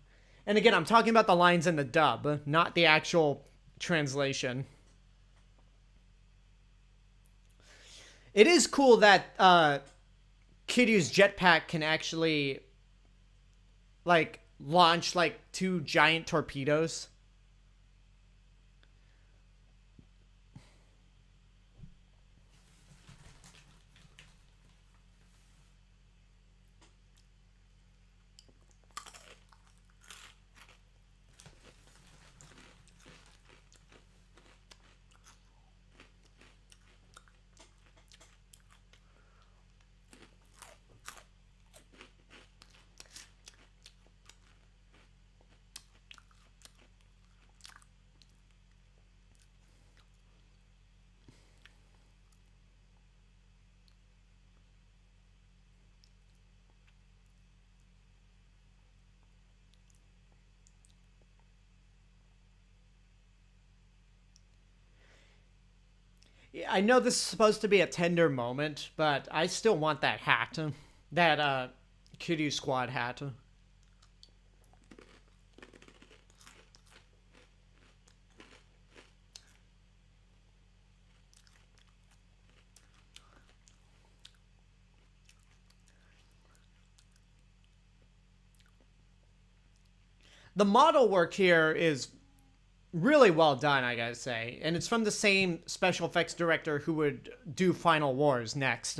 And again, I'm talking about the lines in the dub, not the actual translation. It is cool that Kiryu's jetpack can actually like launch like two giant torpedoes. I know this is supposed to be a tender moment, but I still want that hat. That Kiryu Squad hat. The model work here is really well done, I gotta say. And it's from the same special effects director who would do Final Wars next.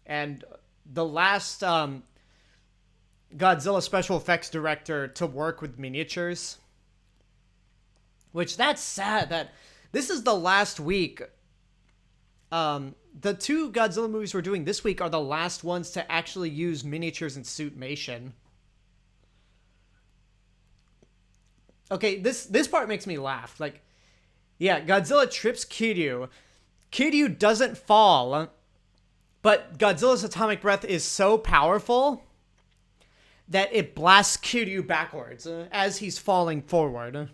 And the last Godzilla special effects director to work with miniatures. Which, that's sad that this is the last week. The two Godzilla movies we're doing this week are the last ones to actually use miniatures and suitmation. Okay, this part makes me laugh. Like, yeah, Godzilla trips Kiryu. Kiryu doesn't fall, but Godzilla's atomic breath is so powerful that it blasts Kiryu backwards as he's falling forward.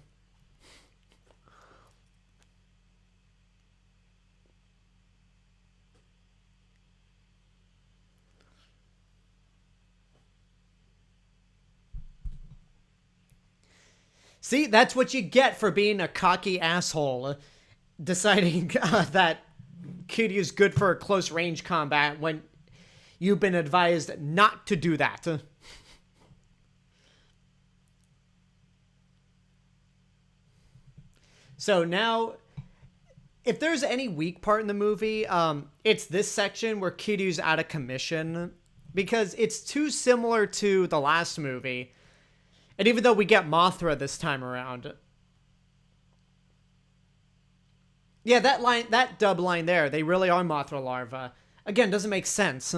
See, that's what you get for being a cocky asshole. deciding that Kiryu's good for close range combat when you've been advised not to do that. So now, if there's any weak part in the movie, it's this section where Kiryu's out of commission, because it's too similar to the last movie. And even though we get Mothra this time around, yeah, that dub line there, they really are Mothra larvae. Again, doesn't make sense.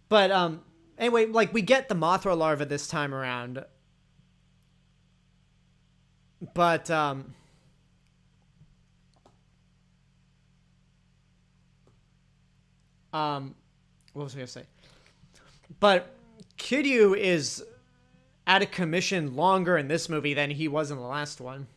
But anyway, like, we get the Mothra larva this time around. But what was I gonna say? But Kiryu is out of commission longer in this movie than he was in the last one.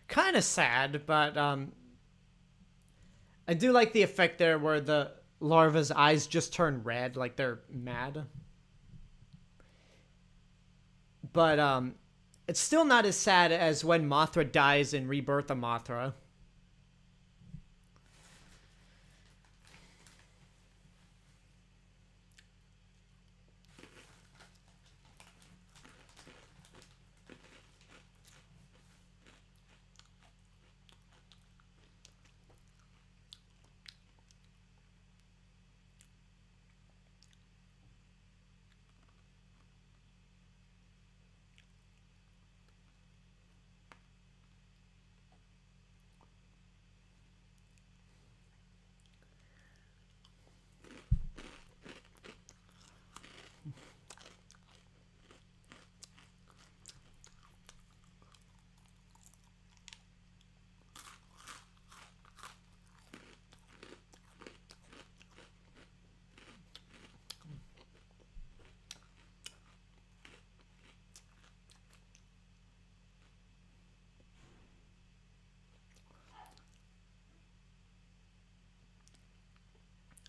Kind of sad, but I do like the effect there where the larva's eyes just turn red, like they're mad. But it's still not as sad as when Mothra dies in Rebirth of Mothra.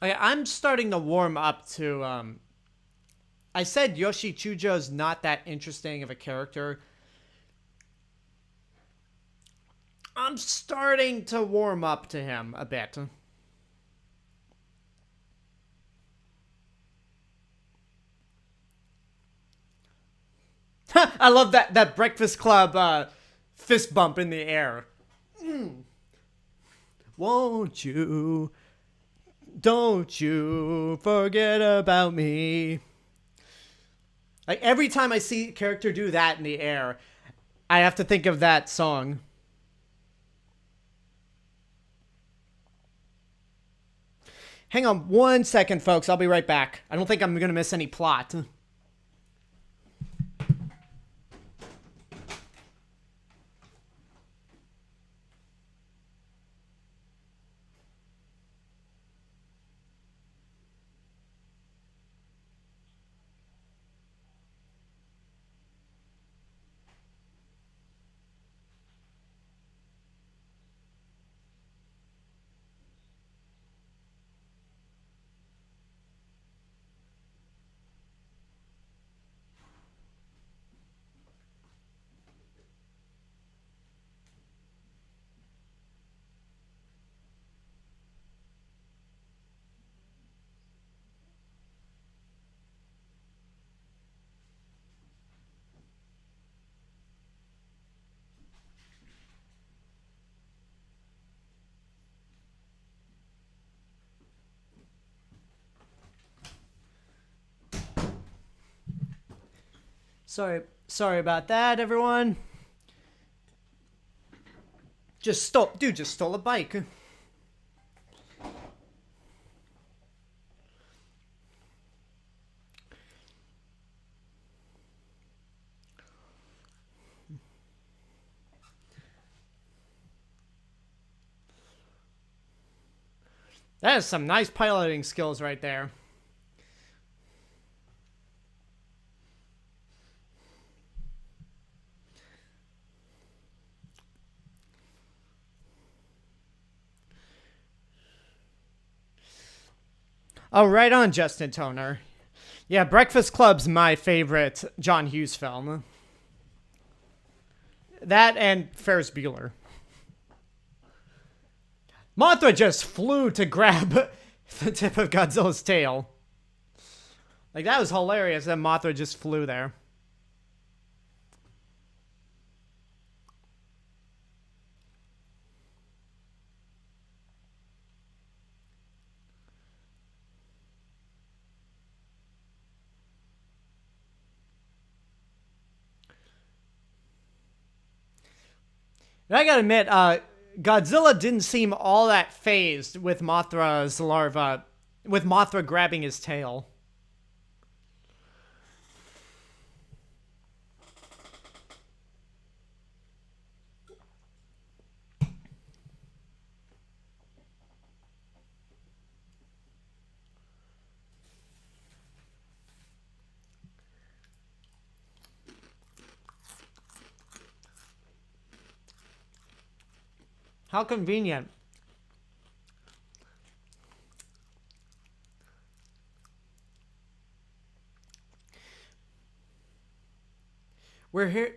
Okay, I'm starting to warm up to, I said Yoshi Chujo's not that interesting of a character. I'm starting to warm up to him a bit. I love that Breakfast Club fist bump in the air. Won't you? Don't you forget about me. Like, every time I see a character do that in the air, I have to think of that song. Hang on 1 second, folks. I'll be right back. I don't think I'm going to miss any plot. Sorry about that, everyone. Just stole a bike. That is some nice piloting skills right there. Oh, right on, Justin Toner. Yeah, Breakfast Club's my favorite John Hughes film. That and Ferris Bueller. Mothra just flew to grab the tip of Godzilla's tail. Like, that was hilarious that Mothra just flew there. And I gotta admit, Godzilla didn't seem all that phased with Mothra's larva, with Mothra grabbing his tail. How convenient. We're here.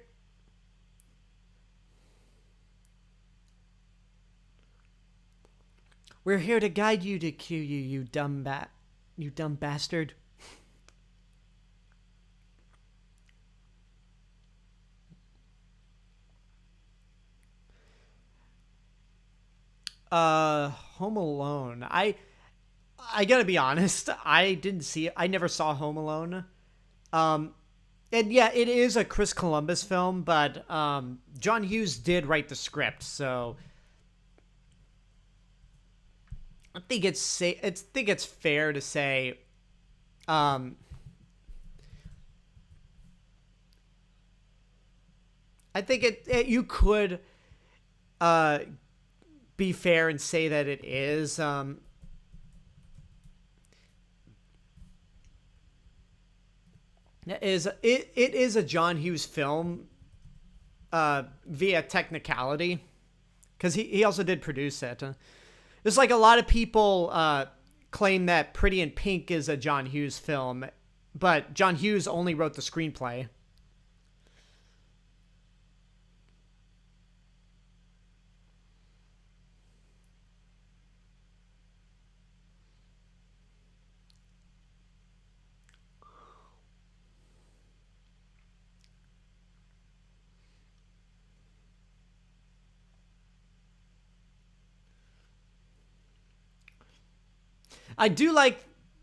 We're here to guide you to cue you, you dumb bastard. Home Alone. I gotta be honest, I didn't see it. I never saw Home Alone. And yeah, it is a Chris Columbus film, but John Hughes did write the script, so I think it's fair to say I think you could be fair and say that it is it is a John Hughes film via technicality, because he also did produce it. It's like a lot of people claim that Pretty in Pink is a John Hughes film, but John Hughes only wrote the screenplay.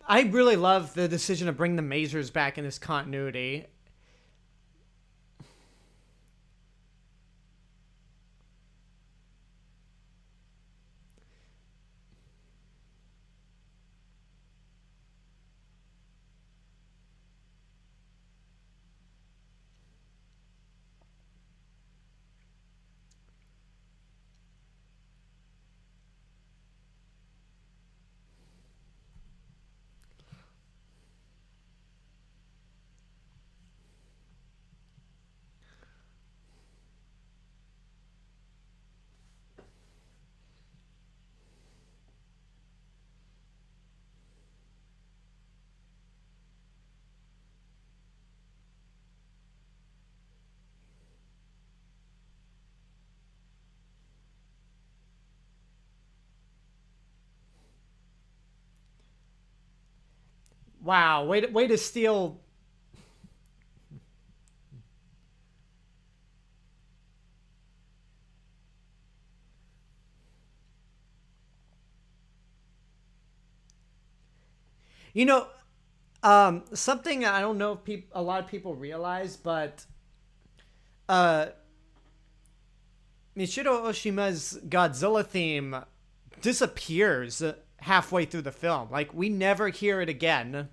I really love the decision to bring the Mazers back in this continuity. Wow, way to steal. You know, Something I don't know if a lot of people realize, but uh, Michiro Oshima's Godzilla theme disappears halfway through the film. Like, we never hear it again.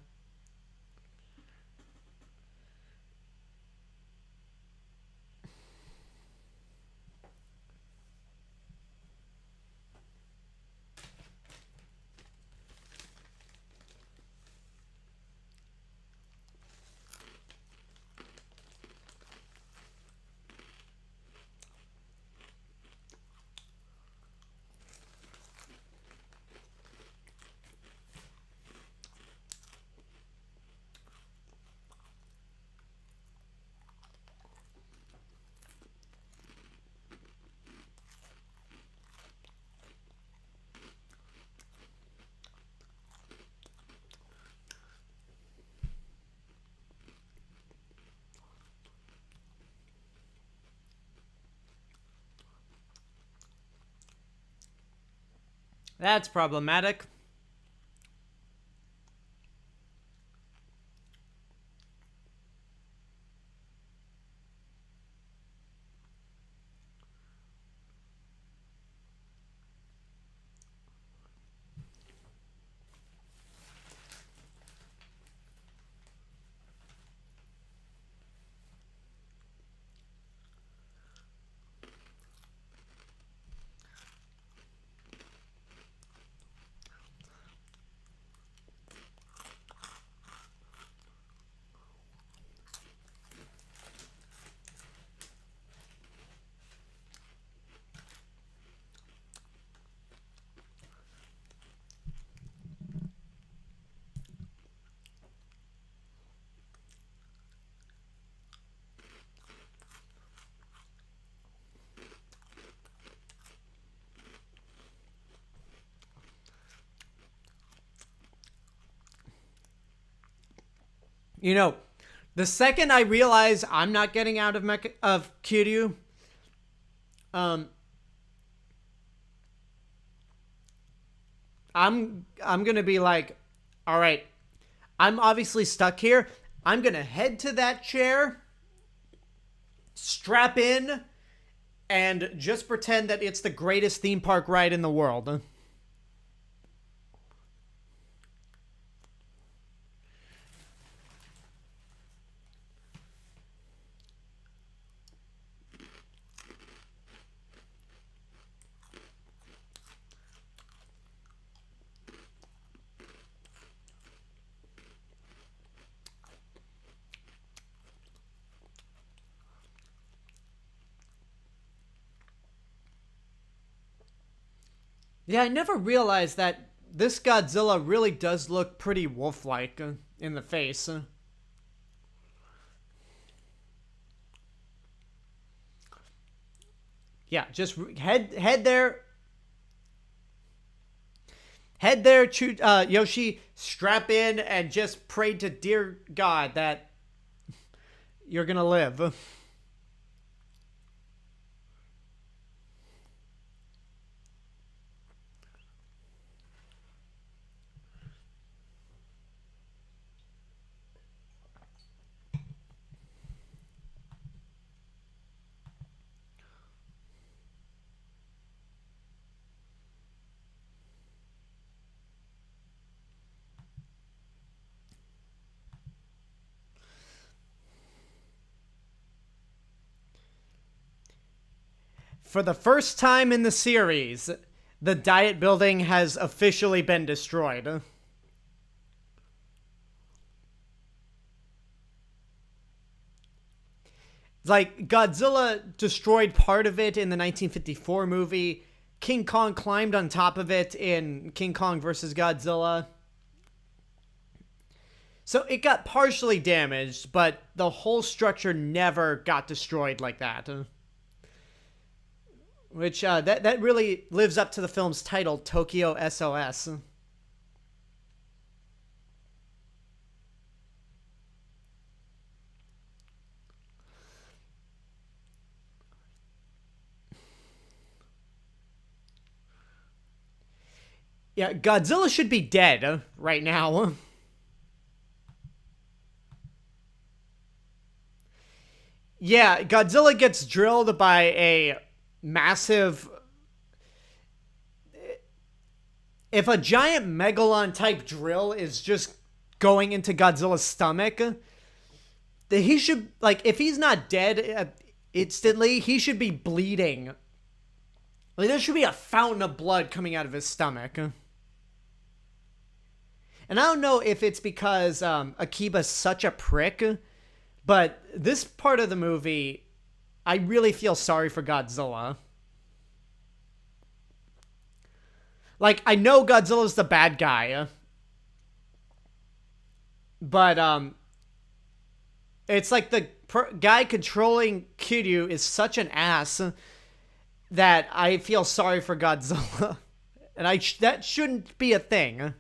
That's problematic. You know, the second I realize I'm not getting out of Kiryu, um, I'm gonna be like, all right, I'm obviously stuck here. I'm gonna head to that chair, strap in, and just pretend that it's the greatest theme park ride in the world. Yeah, I never realized that this Godzilla really does look pretty wolf-like in the face. Yeah, just head there. Head there, Yoshi, strap in, and just pray to dear God that you're gonna live. For the first time in the series, the diet building has officially been destroyed. Like, Godzilla destroyed part of it in the 1954 movie. King Kong climbed on top of it in King Kong vs. Godzilla. So it got partially damaged, but the whole structure never got destroyed like that. Which, that really lives up to the film's title, Tokyo S.O.S. Yeah, Godzilla should be dead right now. Yeah, Godzilla gets drilled by a massive. If a giant megalon type drill is just going into Godzilla's stomach, he should, like, if he's not dead instantly, he should be bleeding. Like, there should be a fountain of blood coming out of his stomach. And I don't know if it's because Akiba's such a prick, but this part of the movie, I really feel sorry for Godzilla. Like, I know Godzilla's the bad guy, but it's like the guy controlling Kiryu is such an ass that I feel sorry for Godzilla. And that shouldn't be a thing.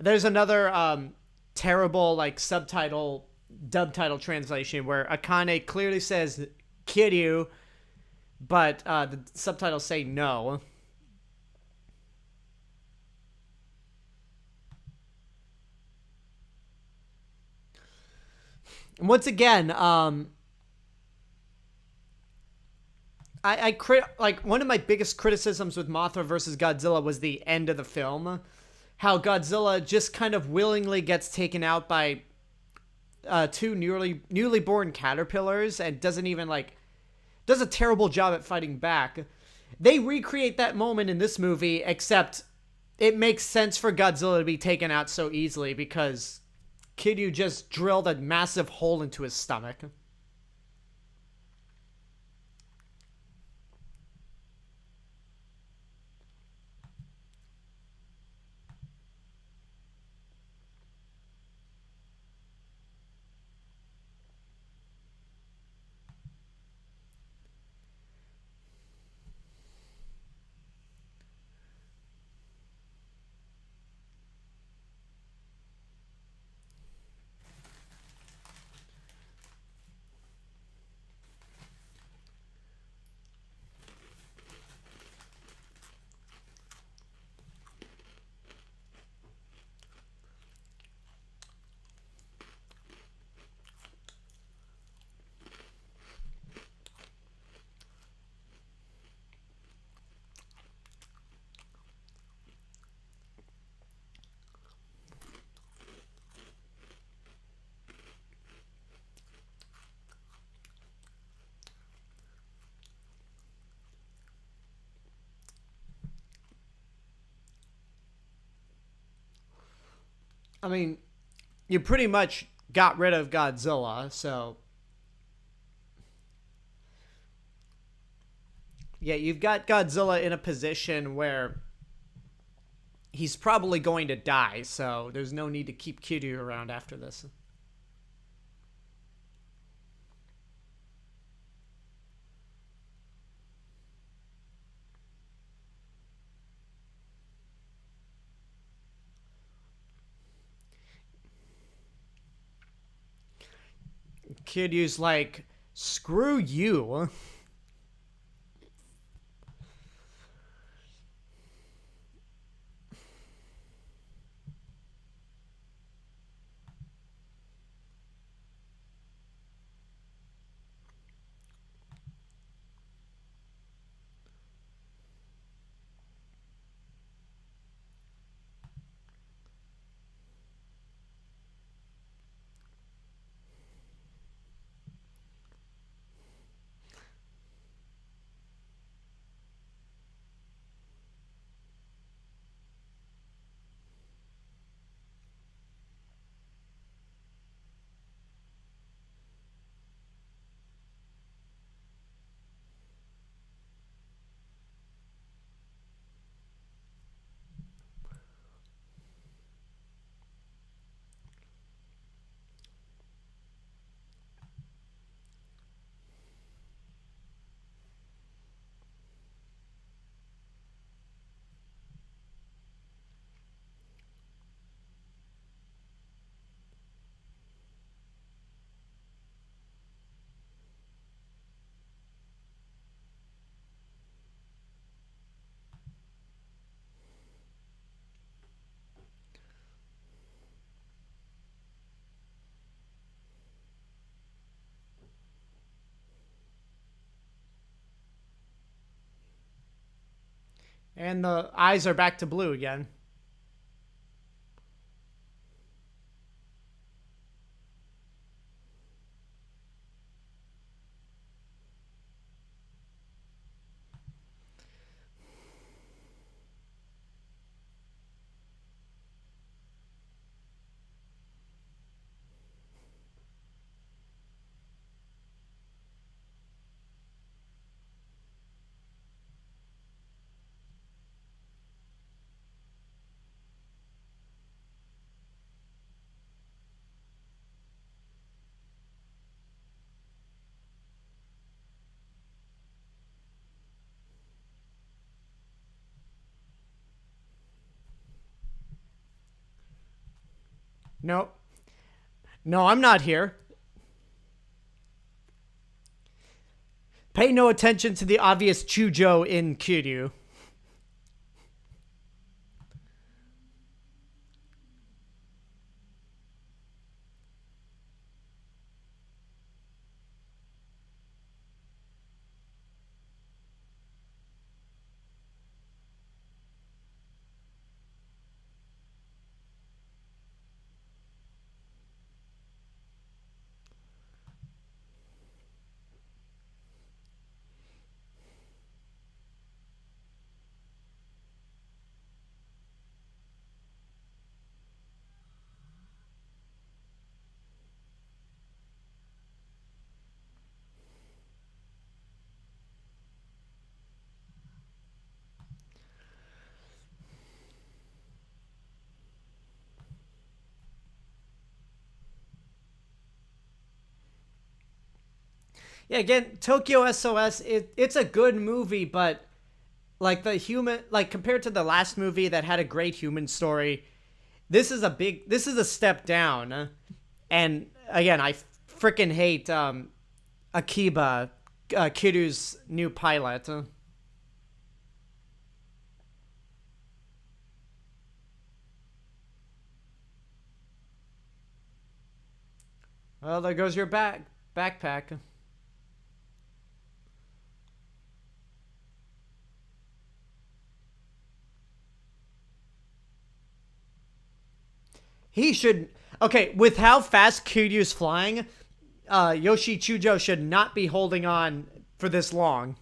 There's another terrible like dub title translation where Akane clearly says Kiryu, but the subtitles say no. And once again, like one of my biggest criticisms with Mothra versus Godzilla was the end of the film. How Godzilla just kind of willingly gets taken out by two newly born caterpillars and doesn't even does a terrible job at fighting back. They recreate that moment in this movie, except it makes sense for Godzilla to be taken out so easily because Kiryu just drilled a massive hole into his stomach. I mean, you pretty much got rid of Godzilla, so yeah, you've got Godzilla in a position where he's probably going to die, so there's no need to keep Kiryu around after this. Kiryu's like, screw you. And the eyes are back to blue again. No. No, I'm not here. Pay no attention to the obvious Chujo in Kiryu. Yeah, again, Tokyo S.O.S. It's a good movie, but like the human, like compared to the last movie that had a great human story, this is a step down. And again, I freaking hate Akiba, Kiryu's new pilot. Well, there goes your backpack. He should. Okay, with how fast Kiryu's flying, Yoshi Chujo should not be holding on for this long.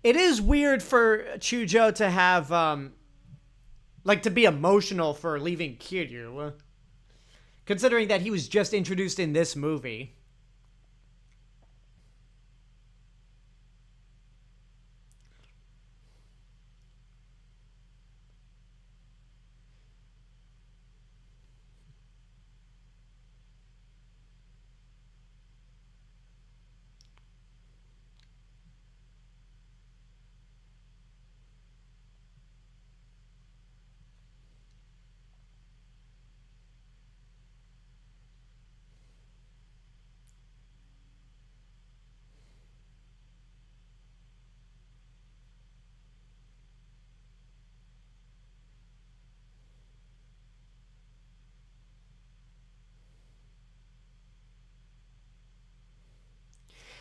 It is weird for Chujo to have, like, to be emotional for leaving Kiryu, considering that he was just introduced in this movie.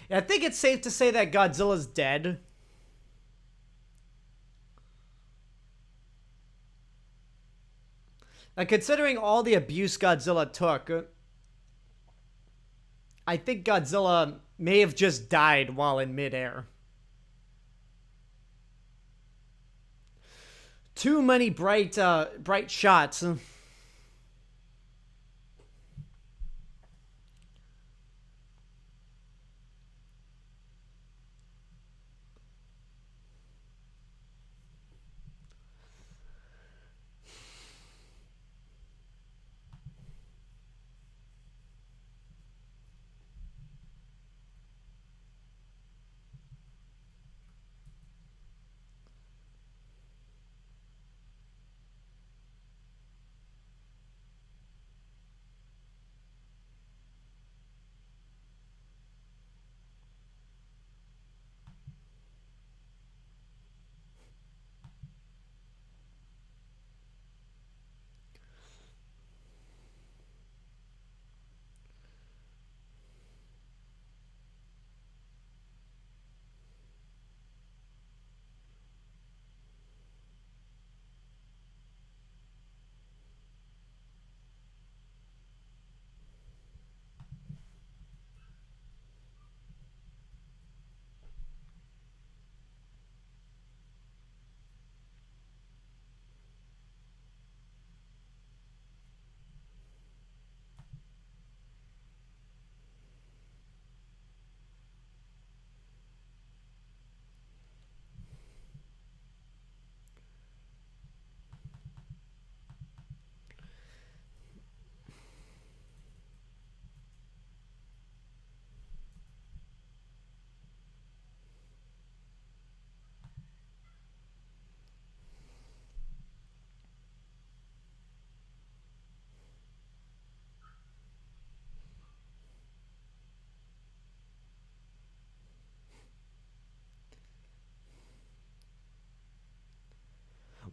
I think it's safe to say that Godzilla's dead. Like, considering all the abuse Godzilla took, I think Godzilla may have just died while in midair. Too many bright shots.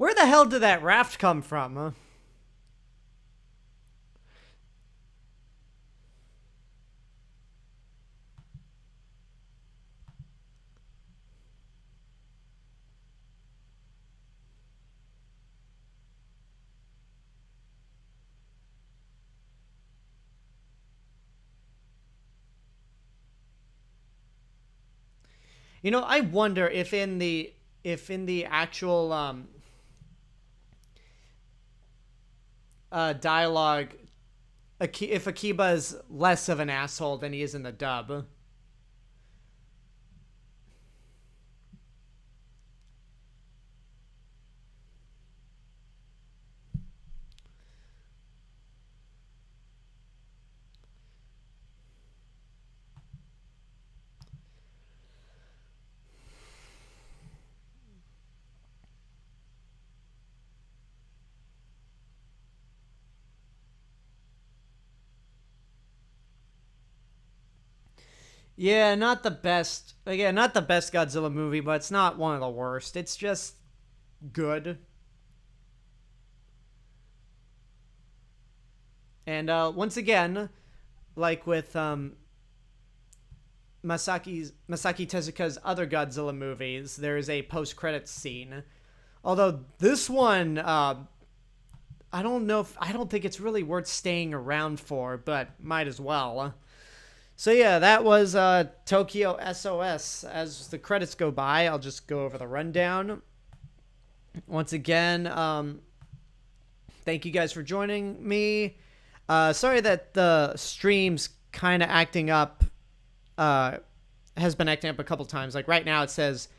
Where the hell did that raft come from, huh? You know, I wonder if in the actual dialogue, if Akiba is less of an asshole than he is in the dub. Yeah, not the best. Again, not the best Godzilla movie, but it's not one of the worst. It's just good. And once again, like with Masaki Tezuka's other Godzilla movies, there is a post-credits scene. Although this one, I don't think it's really worth staying around for, but might as well. So yeah, that was Tokyo S.O.S. As the credits go by, I'll just go over the rundown. Once again, thank you guys for joining me. Sorry that the stream's kind of acting up, has been acting up a couple times. Like right now it says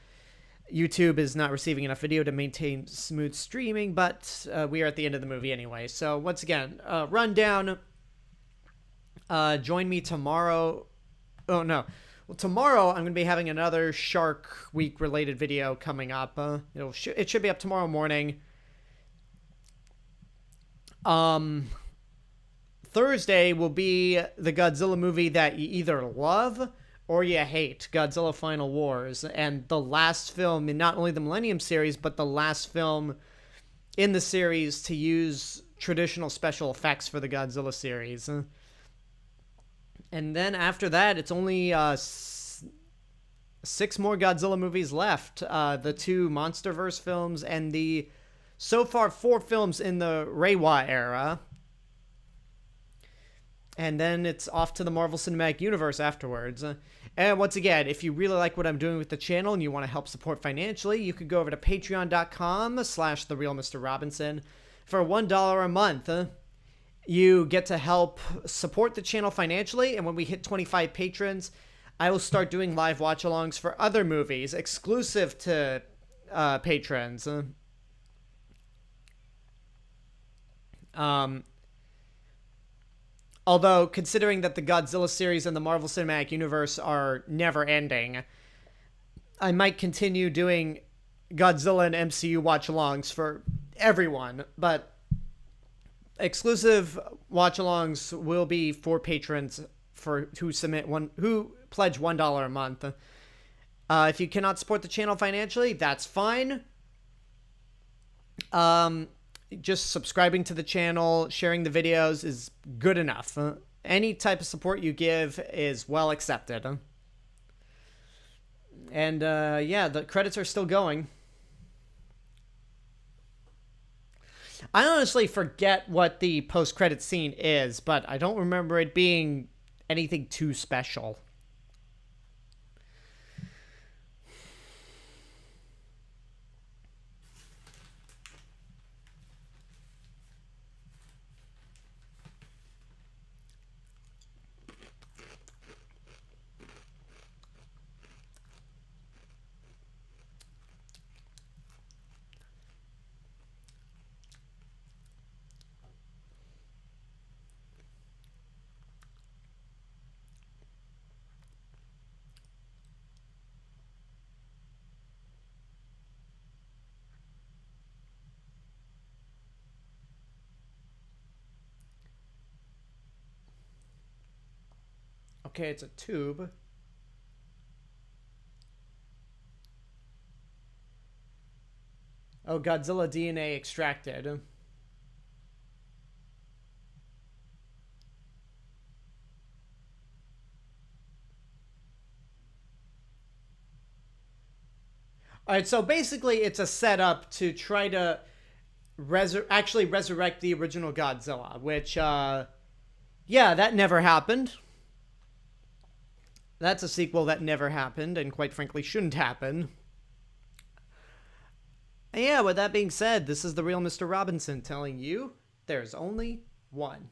YouTube is not receiving enough video to maintain smooth streaming, but we are at the end of the movie anyway. So once again, rundown. Join me tomorrow. Oh, no. Well, tomorrow I'm going to be having another Shark Week related video coming up. It should be up tomorrow morning. Thursday will be the Godzilla movie that you either love or you hate, Godzilla Final Wars. And the last film in not only the Millennium series, but the last film in the series to use traditional special effects for the Godzilla series. And then after that, it's only 6 more Godzilla movies left. The 2 MonsterVerse films and the, so far, 4 films in the Reiwa era. And then it's off to the Marvel Cinematic Universe afterwards. And once again, if you really like what I'm doing with the channel and you want to help support financially, you could go over to patreon.com/TheRealMrRobinson for $1 a month. You get to help support the channel financially, and when we hit 25 patrons, I will start doing live watch-alongs for other movies exclusive to patrons. Although, considering that the Godzilla series and the Marvel Cinematic Universe are never-ending, I might continue doing Godzilla and MCU watch-alongs for everyone, but exclusive watch-alongs will be for patrons who pledge $1 a month. If you cannot support the channel financially, that's fine. Just subscribing to the channel, sharing the videos is good enough. Any type of support you give is well accepted. And yeah, the credits are still going. I honestly forget what the post-credit scene is, but I don't remember it being anything too special. Okay, it's a tube. Oh, Godzilla DNA extracted. All right, so basically it's a setup to try to actually resurrect the original Godzilla, which, yeah, that never happened. That's a sequel that never happened, and quite frankly shouldn't happen. And yeah, with that being said, this is the real Mr. Robinson telling you there's only one.